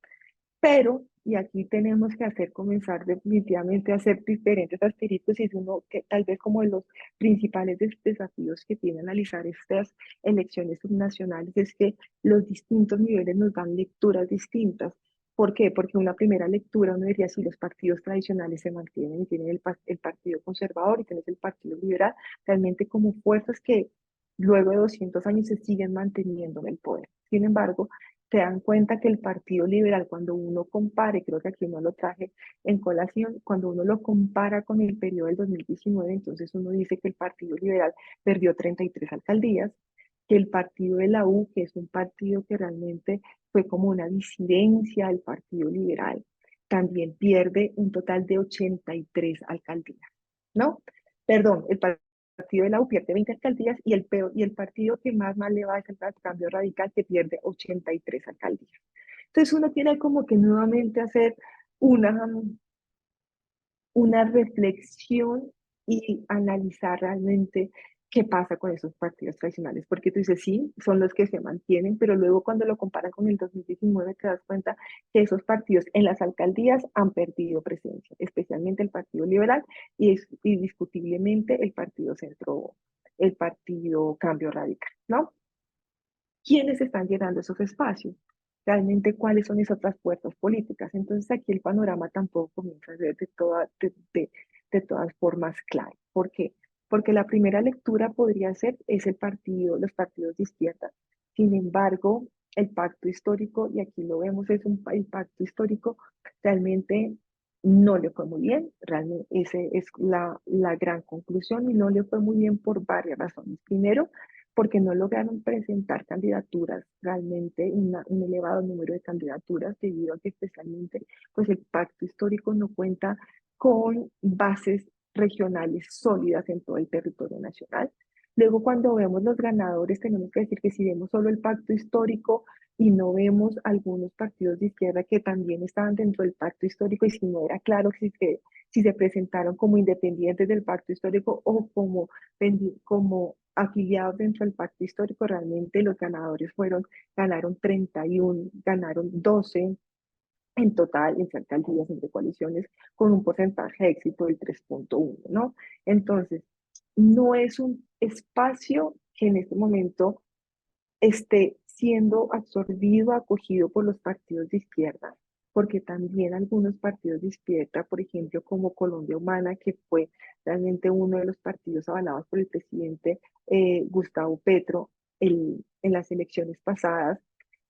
Speaker 3: Pero, y aquí tenemos que comenzar definitivamente a hacer diferentes asteriscos, y es uno que tal vez como de los principales desafíos que tiene analizar estas elecciones subnacionales, es que los distintos niveles nos dan lecturas distintas. ¿Por qué? Porque una primera lectura uno diría, si los partidos tradicionales se mantienen y tienen el Partido Conservador y tienes el Partido Liberal, realmente como fuerzas que luego de 200 años se siguen manteniendo en el poder. Sin embargo, se dan cuenta que el Partido Liberal, cuando uno compare, creo que aquí no lo traje en colación, cuando uno lo compara con el periodo del 2019, entonces uno dice que el Partido Liberal perdió 33 alcaldías, que el Partido de la U, que es un partido que realmente fue como una disidencia del Partido Liberal, también pierde un total de 83 alcaldías, ¿no? Perdón, el Partido de la U pierde 20 alcaldías, y el partido que más le va es el Cambio Radical, que pierde 83 alcaldías. Entonces uno tiene como que nuevamente hacer una, una reflexión y analizar realmente qué pasa con esos partidos tradicionales, porque tú dices, sí, son los que se mantienen, pero luego cuando lo comparan con el 2019 te das cuenta que esos partidos en las alcaldías han perdido presencia, especialmente el Partido Liberal y discutiblemente el Partido Centro, el Partido Cambio Radical, ¿no? ¿Quiénes están llenando esos espacios? Realmente, ¿cuáles son esas otras fuerzas políticas? Entonces, aquí el panorama tampoco comienza a ser de todas formas claro. ¿Por qué? Porque la primera lectura podría ser es los partidos de izquierda. Sin embargo, el pacto histórico, y aquí lo vemos, el pacto histórico realmente no le fue muy bien, realmente esa es la gran conclusión, y no le fue muy bien por varias razones. Primero, porque no lograron presentar candidaturas, realmente un elevado número de candidaturas, debido a que especialmente pues el pacto histórico no cuenta con bases regionales sólidas en todo el territorio nacional. Luego, cuando vemos los ganadores, tenemos que decir que si vemos solo el pacto histórico y no vemos algunos partidos de izquierda que también estaban dentro del pacto histórico, y si no era claro si se presentaron como independientes del pacto histórico o como afiliados dentro del pacto histórico, realmente los ganadores ganaron 31, ganaron 12 en total, entre alcaldías, entre coaliciones, con un porcentaje de éxito del 3.1, ¿no? Entonces, no es un espacio que en este momento esté siendo absorbido, acogido por los partidos de izquierda, porque también algunos partidos de izquierda, por ejemplo, como Colombia Humana, que fue realmente uno de los partidos avalados por el presidente Gustavo Petro en las elecciones pasadas,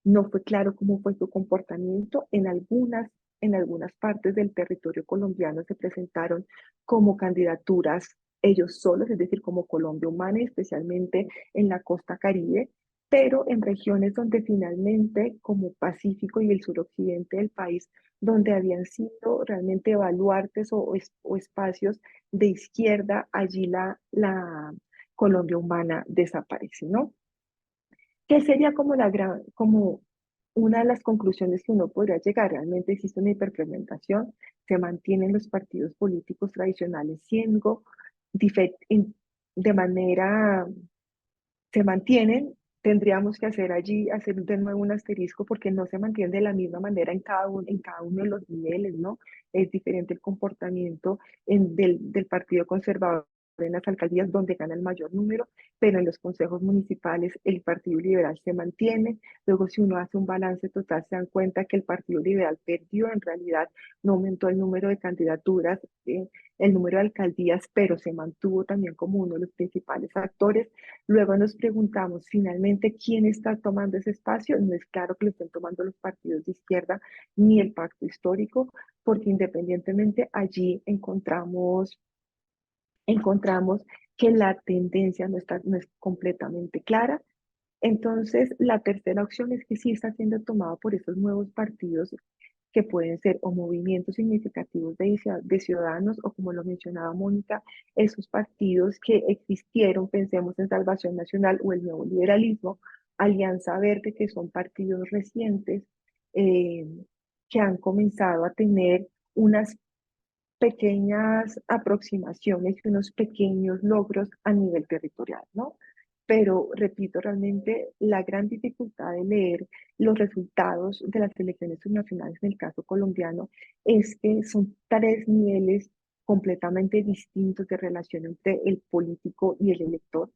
Speaker 3: no fue claro cómo fue su comportamiento. En algunas partes del territorio colombiano se presentaron como candidaturas ellos solos, es decir, como Colombia Humana, especialmente en la costa Caribe, pero en regiones donde finalmente, como Pacífico y el suroccidente del país, donde habían sido realmente baluartes o espacios de izquierda, allí la Colombia Humana desaparece, ¿no? ¿Qué sería como una de las conclusiones que uno podría llegar? Realmente existe una hiperfragmentación, se mantienen los partidos políticos tradicionales siendo de manera, se mantienen. Tendríamos que hacer de nuevo un asterisco, porque no se mantiene de la misma manera en cada uno de los niveles, ¿no? Es diferente el comportamiento del Partido Conservador en las alcaldías, donde gana el mayor número, pero en los consejos municipales el Partido Liberal se mantiene. Luego, si uno hace un balance total, se dan cuenta que el Partido Liberal perdió, en realidad no aumentó el número de candidaturas, el número de alcaldías, pero se mantuvo también como uno de los principales actores. Luego nos preguntamos finalmente quién está tomando ese espacio. No es claro que lo estén tomando los partidos de izquierda ni el pacto histórico, porque independientemente allí encontramos que la tendencia no es completamente clara. Entonces, la tercera opción es que sí está siendo tomada por esos nuevos partidos, que pueden ser o movimientos significativos de ciudadanos, o, como lo mencionaba Mónica, esos partidos que existieron, pensemos en Salvación Nacional o el Nuevo Liberalismo, Alianza Verde, que son partidos recientes, eh, que han comenzado a tener unas pequeñas aproximaciones y unos pequeños logros a nivel territorial, ¿no? Pero repito, realmente la gran dificultad de leer los resultados de las elecciones subnacionales en el caso colombiano es que son tres niveles completamente distintos de relación entre el político y el elector.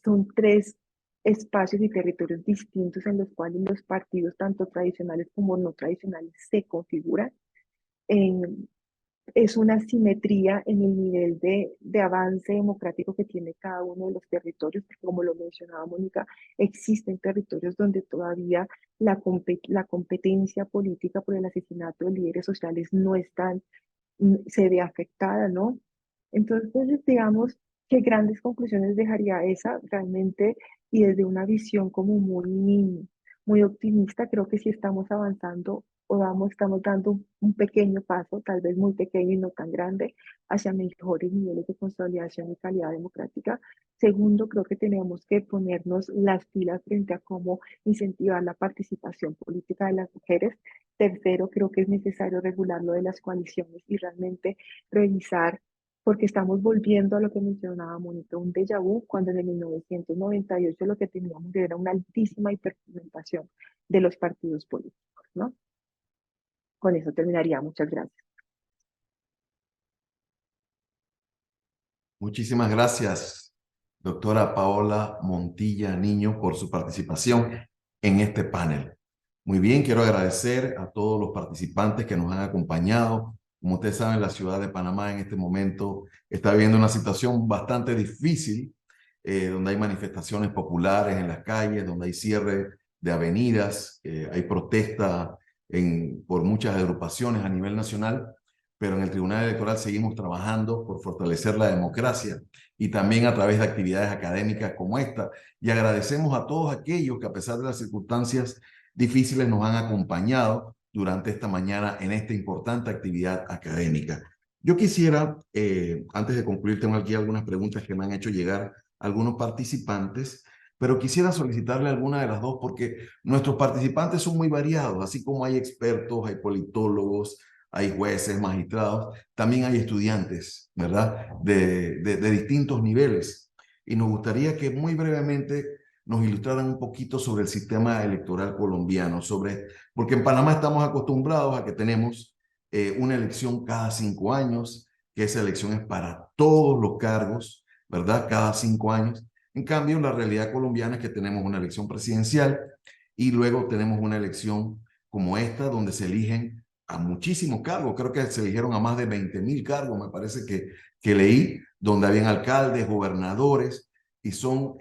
Speaker 3: Son tres espacios y territorios distintos en los cuales los partidos, tanto tradicionales como no tradicionales, se configuran. En, es una simetría en el nivel de avance democrático que tiene cada uno de los territorios, porque, como lo mencionaba Mónica, existen territorios donde todavía la competencia política por el asesinato de líderes sociales no están, se ve afectada, ¿no? Entonces, digamos, qué grandes conclusiones dejaría esa realmente, y desde una visión como muy optimista, creo que sí estamos avanzando, estamos dando un pequeño paso, tal vez muy pequeño y no tan grande, hacia mejores niveles de consolidación y calidad democrática. Segundo, creo que tenemos que ponernos las pilas frente a cómo incentivar la participación política de las mujeres. Tercero, creo que es necesario regular lo de las coaliciones y realmente revisar, porque estamos volviendo a lo que mencionaba Mónica, un déjà vu, cuando en el 1998 lo que teníamos era una altísima hiperpigmentación de los partidos políticos, ¿no? Con eso terminaría. Muchas gracias.
Speaker 1: Muchísimas gracias, doctora Paola Montilla Niño, por su participación en este panel. Muy bien, quiero agradecer a todos los participantes que nos han acompañado. Como ustedes saben, la ciudad de Panamá en este momento está viviendo una situación bastante difícil, donde hay manifestaciones populares en las calles, donde hay cierre de avenidas, hay protesta por muchas agrupaciones a nivel nacional, pero en el Tribunal Electoral seguimos trabajando por fortalecer la democracia y también a través de actividades académicas como esta. Y agradecemos a todos aquellos que a pesar de las circunstancias difíciles nos han acompañado durante esta mañana en esta importante actividad académica. Yo quisiera, antes de concluir, tengo aquí algunas preguntas que me han hecho llegar algunos participantes, pero quisiera solicitarle alguna de las dos porque nuestros participantes son muy variados, así como hay expertos, hay politólogos, hay jueces, magistrados, también hay estudiantes, ¿verdad? De distintos niveles. Y nos gustaría que muy brevemente nos ilustraran un poquito sobre el sistema electoral colombiano, porque en Panamá estamos acostumbrados a que tenemos una elección cada 5 años, que esa elección es para todos los cargos, ¿verdad? Cada 5 años. En cambio, la realidad colombiana es que tenemos una elección presidencial y luego tenemos una elección como esta, donde se eligen a muchísimos cargos. Creo que se eligieron a más de 20.000 cargos, me parece que leí, donde habían alcaldes, gobernadores, y son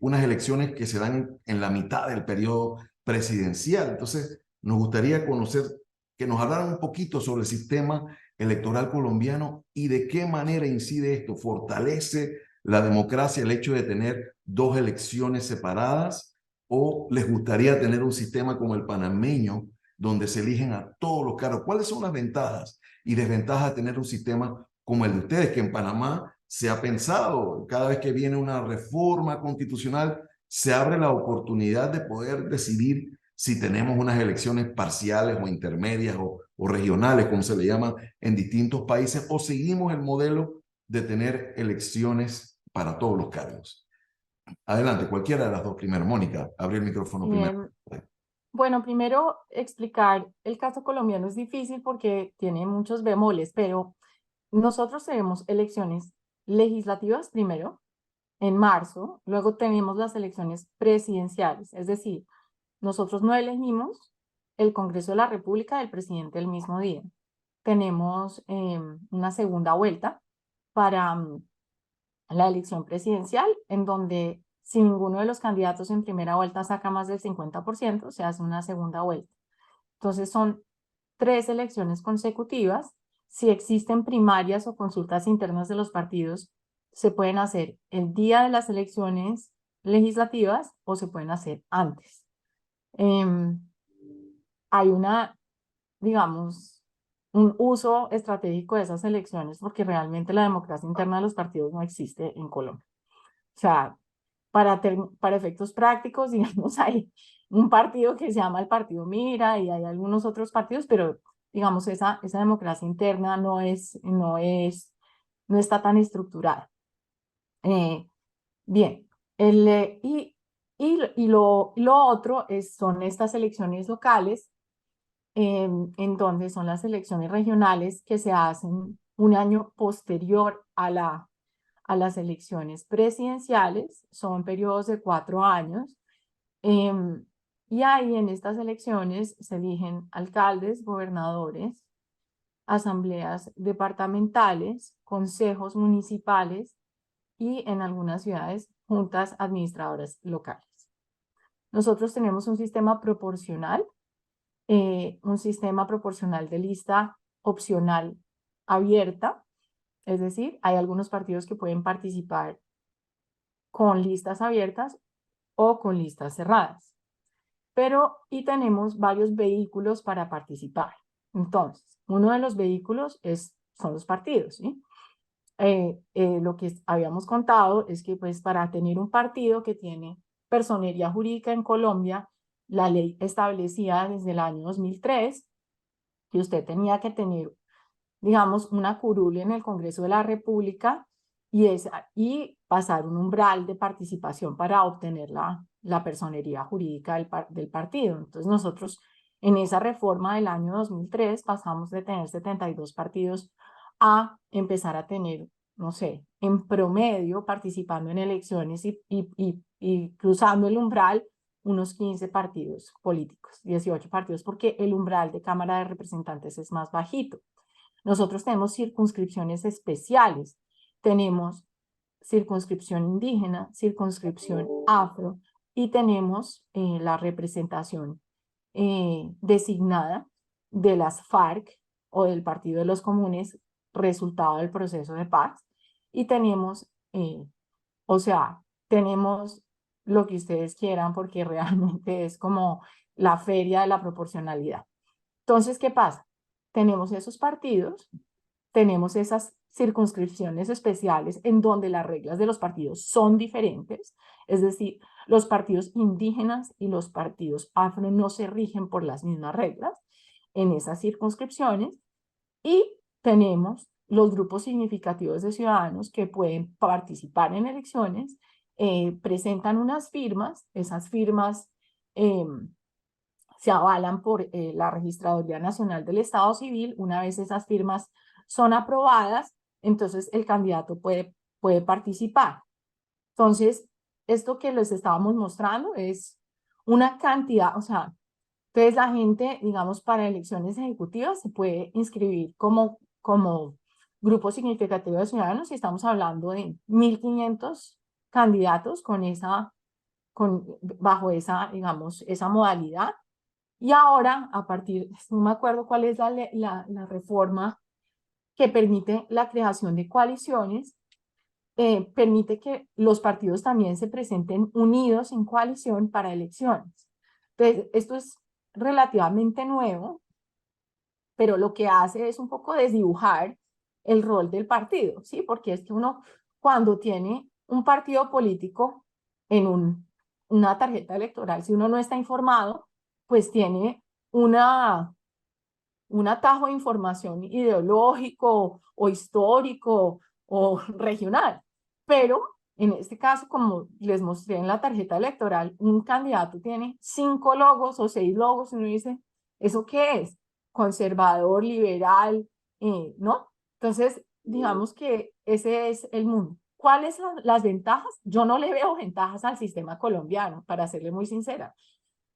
Speaker 1: unas elecciones que se dan en la mitad del periodo presidencial. Entonces, nos gustaría conocer, que nos hablaran un poquito sobre el sistema electoral colombiano y de qué manera incide esto, fortalece la democracia el hecho de tener dos elecciones separadas, o les gustaría tener un sistema como el panameño, donde se eligen a todos los cargos. ¿Cuáles son las ventajas y desventajas de tener un sistema como el de ustedes, que en Panamá se ha pensado, cada vez que viene una reforma constitucional, se abre la oportunidad de poder decidir si tenemos unas elecciones parciales o intermedias o regionales, como se le llama en distintos países, o seguimos el modelo de tener elecciones para todos los cargos? Adelante, cualquiera de las dos primero. Mónica, abre el micrófono primero.
Speaker 2: Bueno, primero explicar el caso colombiano es difícil porque tiene muchos bemoles, pero nosotros tenemos elecciones legislativas primero, en marzo, luego tenemos las elecciones presidenciales, es decir, nosotros no elegimos el Congreso de la República del presidente el mismo día. Tenemos una segunda vuelta para la elección presidencial, en donde si ninguno de los candidatos en primera vuelta saca más del 50%, se hace una segunda vuelta. Entonces son 3 elecciones consecutivas. Si existen primarias o consultas internas de los partidos, se pueden hacer el día de las elecciones legislativas o se pueden hacer antes. Hay digamos, un uso estratégico de esas elecciones porque realmente la democracia interna de los partidos no existe en Colombia. O sea, para efectos prácticos, digamos, hay un partido que se llama el Partido Mira y hay algunos otros partidos, pero digamos, esa democracia interna no está tan estructurada. Bien, lo otro son estas elecciones locales, en donde son las elecciones regionales que se hacen un año posterior a las elecciones presidenciales, son periodos de 4 años, y ahí en estas elecciones se eligen alcaldes, gobernadores, asambleas departamentales, consejos municipales y en algunas ciudades juntas administradoras locales. Nosotros tenemos un sistema proporcional de lista opcional abierta, es decir, hay algunos partidos que pueden participar con listas abiertas o con listas cerradas, y tenemos varios vehículos para participar. Entonces, uno de los vehículos son los partidos, ¿sí? Lo que habíamos contado es que pues para tener un partido que tiene personería jurídica en Colombia, la ley establecía desde el año 2003 que usted tenía que tener, digamos, una curul en el Congreso de la República y pasar un umbral de participación para obtener la personería jurídica del partido. Entonces nosotros en esa reforma del año 2003 pasamos de tener 72 partidos a empezar a tener, no sé, en promedio participando en elecciones y cruzando el umbral unos 15 partidos políticos, 18 partidos, porque el umbral de Cámara de Representantes es más bajito. Nosotros tenemos circunscripciones especiales, tenemos circunscripción indígena, circunscripción afro y tenemos la representación designada de las FARC o del Partido de los Comunes, resultado del proceso de paz, y tenemos, o sea, tenemos lo que ustedes quieran porque realmente es como la feria de la proporcionalidad. Entonces, ¿qué pasa? Tenemos esos partidos, tenemos esas circunscripciones especiales en donde las reglas de los partidos son diferentes, es decir, los partidos indígenas y los partidos afro no se rigen por las mismas reglas en esas circunscripciones, y tenemos los grupos significativos de ciudadanos que pueden participar en elecciones, presentan unas firmas, esas firmas se avalan por la Registraduría Nacional del Estado Civil. Una vez esas firmas son aprobadas, entonces el candidato puede participar. Entonces, esto que les estábamos mostrando es una cantidad, o sea, entonces la gente, digamos, para elecciones ejecutivas se puede inscribir como grupo significativo de ciudadanos, y estamos hablando de 1.500 candidatos bajo esa, digamos, esa modalidad. Y ahora, no me acuerdo cuál es la reforma que permite la creación de coaliciones, permite que los partidos también se presenten unidos en coalición para elecciones. Entonces, esto es relativamente nuevo, pero lo que hace es un poco desdibujar el rol del partido, ¿sí? Porque es que uno, cuando tiene un partido político en una tarjeta electoral, si uno no está informado, pues tiene un atajo de información ideológico o histórico o regional. Pero en este caso, como les mostré en la tarjeta electoral, un candidato tiene 5 logos o 6 logos y uno dice, ¿eso qué es? Conservador, liberal, ¿no? Entonces, digamos que ese es el mundo. ¿Cuáles son las ventajas? Yo no le veo ventajas al sistema colombiano, para serle muy sincera.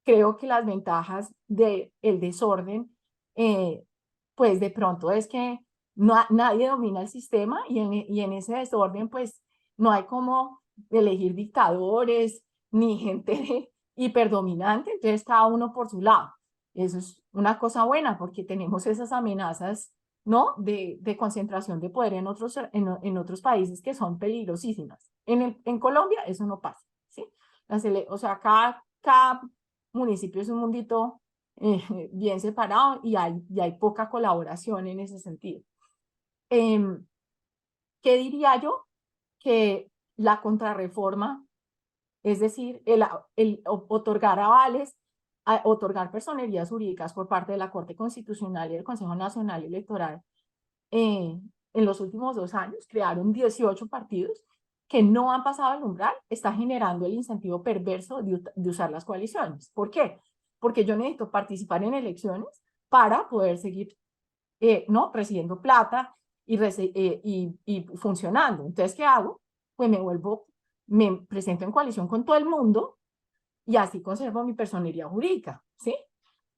Speaker 2: Creo que las ventajas del desorden, pues de pronto es que nadie domina el sistema, y en ese desorden pues no hay como elegir dictadores ni gente hiperdominante, entonces cada uno por su lado. Eso es una cosa buena porque tenemos esas amenazas, ¿no? de concentración de poder en otros países que son peligrosísimas. En Colombia eso no pasa, ¿sí? O sea, cada municipio es un mundito bien separado, y hay poca colaboración en ese sentido. ¿Qué diría yo? Que la contrarreforma, es decir, el otorgar avales, otorgar personerías jurídicas por parte de la Corte Constitucional y del Consejo Nacional Electoral, en los últimos 2 años crearon 18 partidos que no han pasado el umbral, está generando el incentivo perverso de usar las coaliciones. ¿Por qué? Porque yo necesito participar en elecciones para poder seguir ¿no? recibiendo plata y funcionando. Entonces, ¿qué hago? Pues me presento en coalición con todo el mundo y así conservo mi personería jurídica, ¿sí?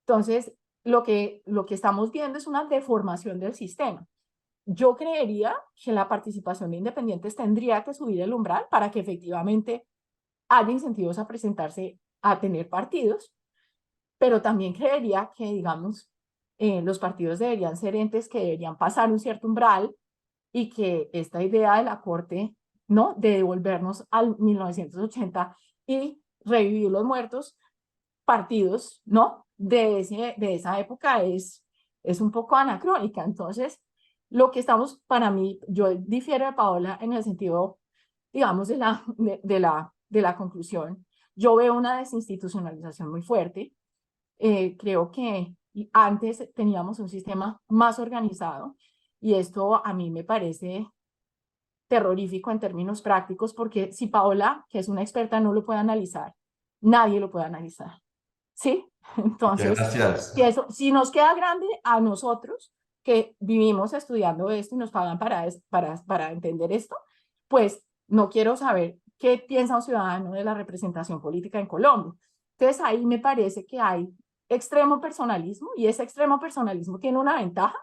Speaker 2: Entonces, lo que estamos viendo es una deformación del sistema. Yo creería que la participación de independientes tendría que subir el umbral para que efectivamente haya incentivos a presentarse a tener partidos, pero también creería que, digamos, los partidos deberían ser entes que deberían pasar un cierto umbral, y que esta idea de la Corte, ¿no? De devolvernos al 1980 y revivir los muertos partidos, ¿no? De esa época es un poco anacrónica. Entonces, lo que estamos, para mí, yo difiero de Paola en el sentido, digamos, de la conclusión. Yo veo una desinstitucionalización muy fuerte. Creo que antes teníamos un sistema más organizado, y esto a mí me parece terrorífico en términos prácticos, porque si Paola, que es una experta, no lo puede analizar, nadie lo puede analizar, ¿sí?
Speaker 1: Muchas
Speaker 2: Entonces,
Speaker 1: gracias.
Speaker 2: si nos queda grande a nosotros que vivimos estudiando esto y nos pagan para entender esto, pues no quiero saber qué piensa un ciudadano de la representación política en Colombia. Entonces ahí me parece que hay extremo personalismo, y ese extremo personalismo tiene una ventaja,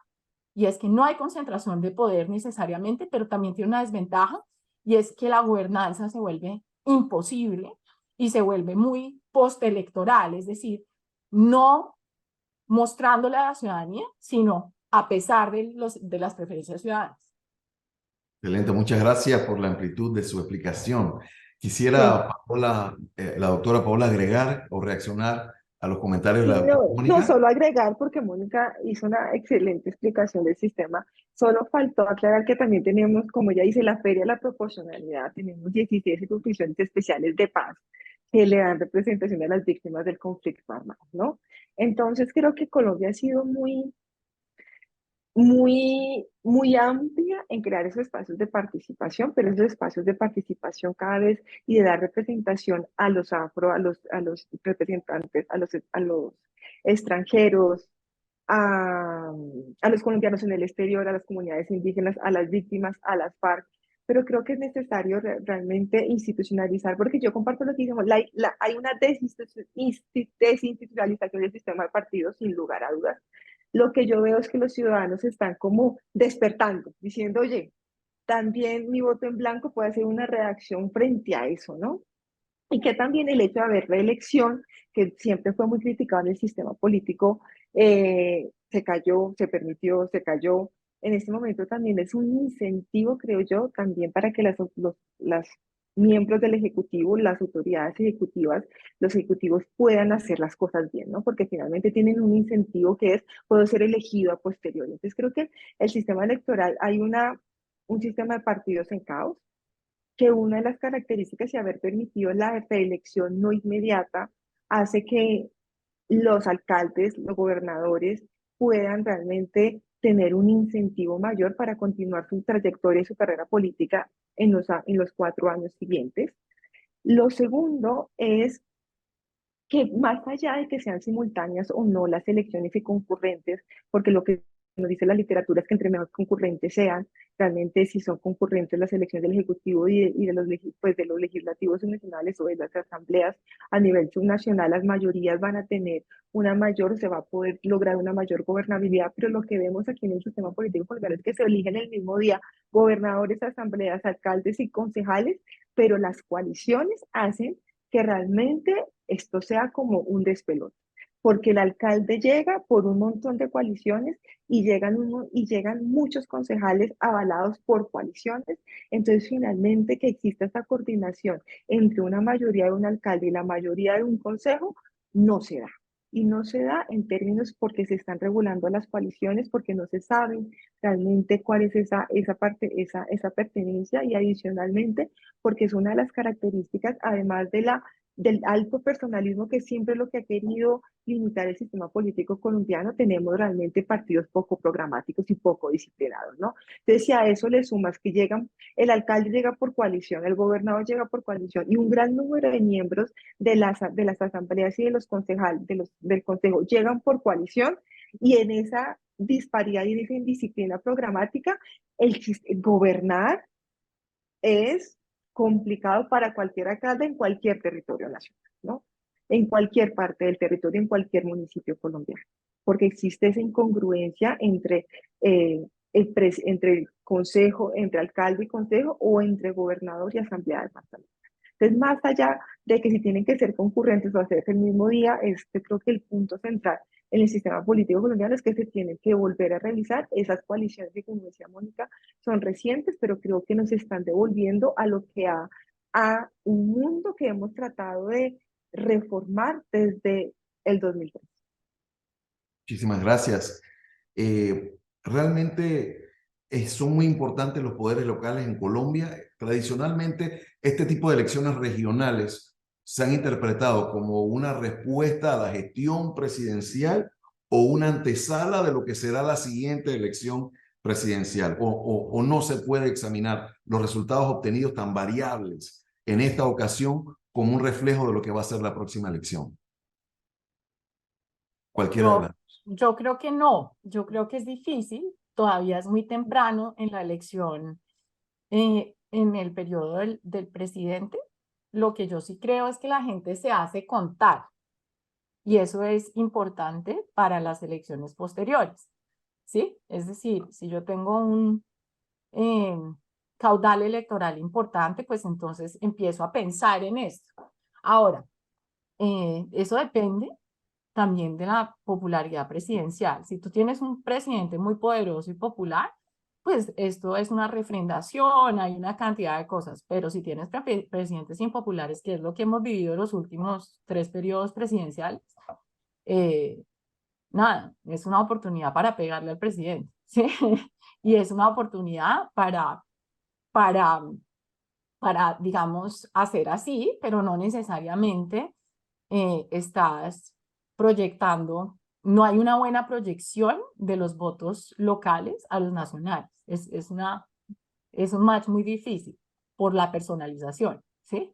Speaker 2: y es que no hay concentración de poder necesariamente, pero también tiene una desventaja, y es que la gobernanza se vuelve imposible y se vuelve muy postelectoral, es decir, no mostrándole a la ciudadanía, sino a pesar de las preferencias ciudadanas.
Speaker 1: Excelente, muchas gracias por la amplitud de su explicación.
Speaker 3: Sí.
Speaker 1: Quisiera, Paola, la doctora Paola, agregar o reaccionar a los comentarios de
Speaker 3: Sí,
Speaker 1: la doctora
Speaker 3: no, no,
Speaker 1: Mónica.
Speaker 3: solo agregar, porque Mónica hizo una excelente explicación del sistema. Solo faltó aclarar que también tenemos, como ya dice, la Feria de la Proporcionalidad. Tenemos 16 circunscripciones especiales de paz que le dan representación a las víctimas del conflicto armado, ¿no? Entonces, creo que Colombia ha sido muy amplia en crear esos espacios de participación, pero esos espacios de participación cada vez y de dar representación a los afro, a los representantes, a los extranjeros, a, a los colombianos en el exterior, a las comunidades indígenas, a las víctimas, a las FARC. Pero creo que es necesario realmente institucionalizar, porque yo comparto lo que dijimos, hay una desinstitucionalización del sistema de partidos, sin lugar a dudas. Lo que yo veo es que los ciudadanos están como despertando, diciendo, oye, también mi voto en blanco puede ser una reacción frente a eso, ¿no? Y que también el hecho de haber reelección, que siempre fue muy criticado en el sistema político, se cayó, se permitió, se cayó. En este momento también es un incentivo, creo yo, también para que las miembros del Ejecutivo, las autoridades ejecutivas, los ejecutivos puedan hacer las cosas bien, ¿no? Porque finalmente tienen un incentivo que es, puedo ser elegido a posteriori. Entonces creo que el sistema electoral, un sistema de partidos en caos, que una de las características y haber permitido la reelección no inmediata hace que los alcaldes, los gobernadores puedan realmente tener un incentivo mayor para continuar su trayectoria y su carrera política en los 4 años siguientes. Lo segundo es que más allá de que sean simultáneas o no las elecciones y concurrentes, porque lo que nos dice la literatura es que entre más concurrentes sean, realmente si son concurrentes las elecciones del Ejecutivo y de los legislativos nacionales o de las asambleas a nivel subnacional, las mayorías van a tener se va a poder lograr una mayor gobernabilidad, pero lo que vemos aquí en el sistema político colombiano es que se eligen el mismo día gobernadores, asambleas, alcaldes y concejales, pero las coaliciones hacen que realmente esto sea como un despelote, porque el alcalde llega por un montón de coaliciones y llegan muchos concejales avalados por coaliciones, entonces finalmente que exista esta coordinación entre una mayoría de un alcalde y la mayoría de un consejo, no se da. Y no se da en términos porque se están regulando las coaliciones, porque no se sabe realmente cuál es esa parte, esa pertenencia y adicionalmente porque es una de las características, además del alto personalismo que siempre es lo que ha querido limitar el sistema político colombiano, tenemos realmente partidos poco programáticos y poco disciplinados, ¿no? Entonces, si a eso le sumas que el alcalde llega por coalición, el gobernador llega por coalición y un gran número de miembros de las asambleas y de los concejales, del consejo llegan por coalición y en esa disparidad y en esa indisciplina programática, gobernar es complicado para cualquier alcalde en cualquier territorio nacional, ¿no? En cualquier parte del territorio, en cualquier municipio colombiano, porque existe esa incongruencia entre el consejo, entre alcalde y consejo, o entre gobernador y asamblea departamental. Entonces, más allá de que si tienen que ser concurrentes o hacerse el mismo día, creo que el punto central en el sistema político colombiano es que se tienen que volver a realizar esas coaliciones que, como decía Mónica, son recientes, pero creo que nos están devolviendo a un mundo que hemos tratado de reformar desde el 2003.
Speaker 1: Muchísimas gracias. Realmente son muy importantes los poderes locales en Colombia. Tradicionalmente, este tipo de elecciones regionales se han interpretado como una respuesta a la gestión presidencial o una antesala de lo que será la siguiente elección presidencial, o no se puede examinar los resultados obtenidos tan variables en esta ocasión como un reflejo de lo que va a ser la próxima elección. Cualquiera de las.
Speaker 2: Yo creo que no, yo creo que es difícil, todavía es muy temprano en la elección, en el periodo del presidente. Lo que yo sí creo es que la gente se hace contar y eso es importante para las elecciones posteriores, ¿sí? Es decir, si yo tengo un eh, caudal electoral importante, pues entonces empiezo a pensar en esto. Ahora, eso depende también de la popularidad presidencial. Si tú tienes un presidente muy poderoso y popular, pues esto es una refrendación, hay una cantidad de cosas, pero si tienes presidentes impopulares, que es lo que hemos vivido en los últimos 3 periodos presidenciales, eh, nada, es una oportunidad para pegarle al presidente, ¿sí? Y es una oportunidad para, digamos, hacer así, pero no necesariamente estás proyectando, no hay una buena proyección de los votos locales a los nacionales. Es un match muy difícil por la personalización, ¿sí?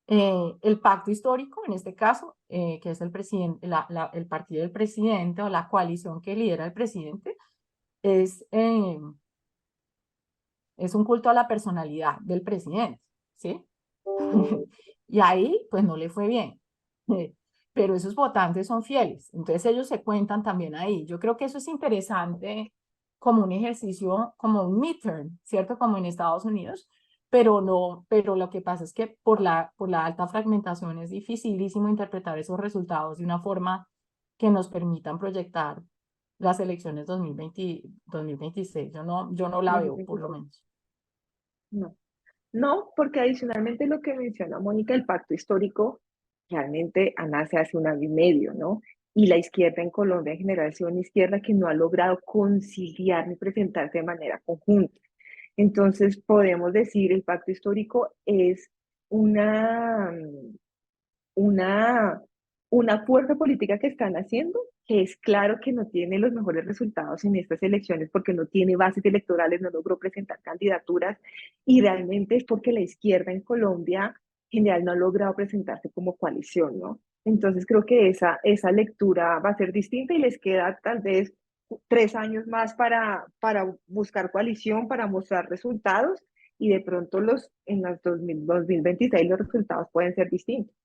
Speaker 2: El pacto histórico, en este caso, que es el partido del presidente o la coalición que lidera el presidente, es, eh, es un culto a la personalidad del presidente, ¿sí? Y ahí, pues no le fue bien. Pero esos votantes son fieles, entonces ellos se cuentan también ahí. Yo creo que eso es interesante como un ejercicio, como un midterm, ¿cierto? Como en Estados Unidos, pero no, pero lo que pasa es que por la alta fragmentación es dificilísimo interpretar esos resultados de una forma que nos permitan proyectar las elecciones 2026. Yo no la veo, por lo
Speaker 3: 2026.
Speaker 2: menos.
Speaker 3: No. No, porque adicionalmente lo que menciona Mónica, el pacto histórico realmente nace hace 1 año y medio, ¿no? Y la izquierda en Colombia en general ha sido una izquierda que no ha logrado conciliar ni presentarse de manera conjunta. Entonces, podemos decir, el pacto histórico es una, una, una fuerza política que están haciendo, que es claro que no tiene los mejores resultados en estas elecciones porque no tiene bases electorales, no logró presentar candidaturas y realmente es porque la izquierda en Colombia en general no ha logrado presentarse como coalición, ¿no? Entonces creo que esa lectura va a ser distinta y les queda tal vez 3 años más para buscar coalición, para mostrar resultados y de pronto en los 2026 los resultados pueden ser distintos.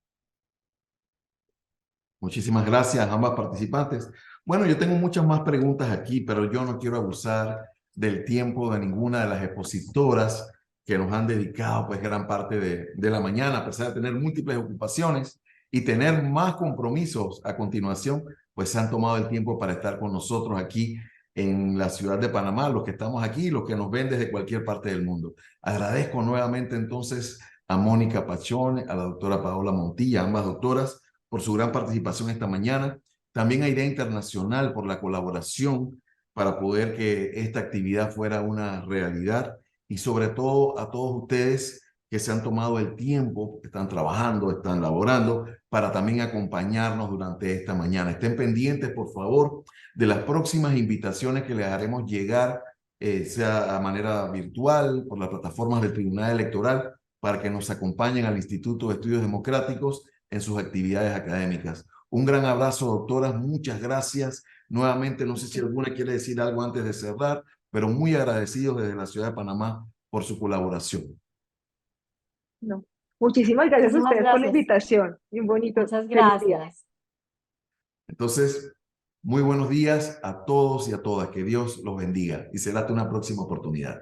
Speaker 1: Muchísimas gracias a ambas participantes. Bueno, yo tengo muchas más preguntas aquí, pero yo no quiero abusar del tiempo de ninguna de las expositoras que nos han dedicado pues gran parte de la mañana, a pesar de tener múltiples ocupaciones y tener más compromisos a continuación, pues se han tomado el tiempo para estar con nosotros aquí en la ciudad de Panamá, los que estamos aquí y los que nos ven desde cualquier parte del mundo. Agradezco nuevamente entonces a Mónica Pachón, a la doctora Paola Montilla, ambas doctoras, por su gran participación esta mañana. También a Idea Internacional por la colaboración para poder que esta actividad fuera una realidad y sobre todo a todos ustedes que se han tomado el tiempo, están trabajando, están laborando para también acompañarnos durante esta mañana. Estén pendientes, por favor, de las próximas invitaciones que les haremos llegar, sea a manera virtual, por las plataformas del Tribunal Electoral, para que nos acompañen al Instituto de Estudios Democráticos en sus actividades académicas. Un gran abrazo, doctoras, muchas gracias. Nuevamente, no sé si alguna quiere decir algo antes de cerrar, pero muy agradecidos desde la ciudad de Panamá por su colaboración.
Speaker 3: No. Muchísimas gracias a
Speaker 2: Muchísimas
Speaker 3: ustedes por la
Speaker 2: gracias.
Speaker 3: invitación y un bonito,
Speaker 2: Muchas
Speaker 3: feliz día.
Speaker 2: gracias.
Speaker 1: Entonces, muy buenos días a todos y a todas. Que Dios los bendiga y será hasta una próxima oportunidad.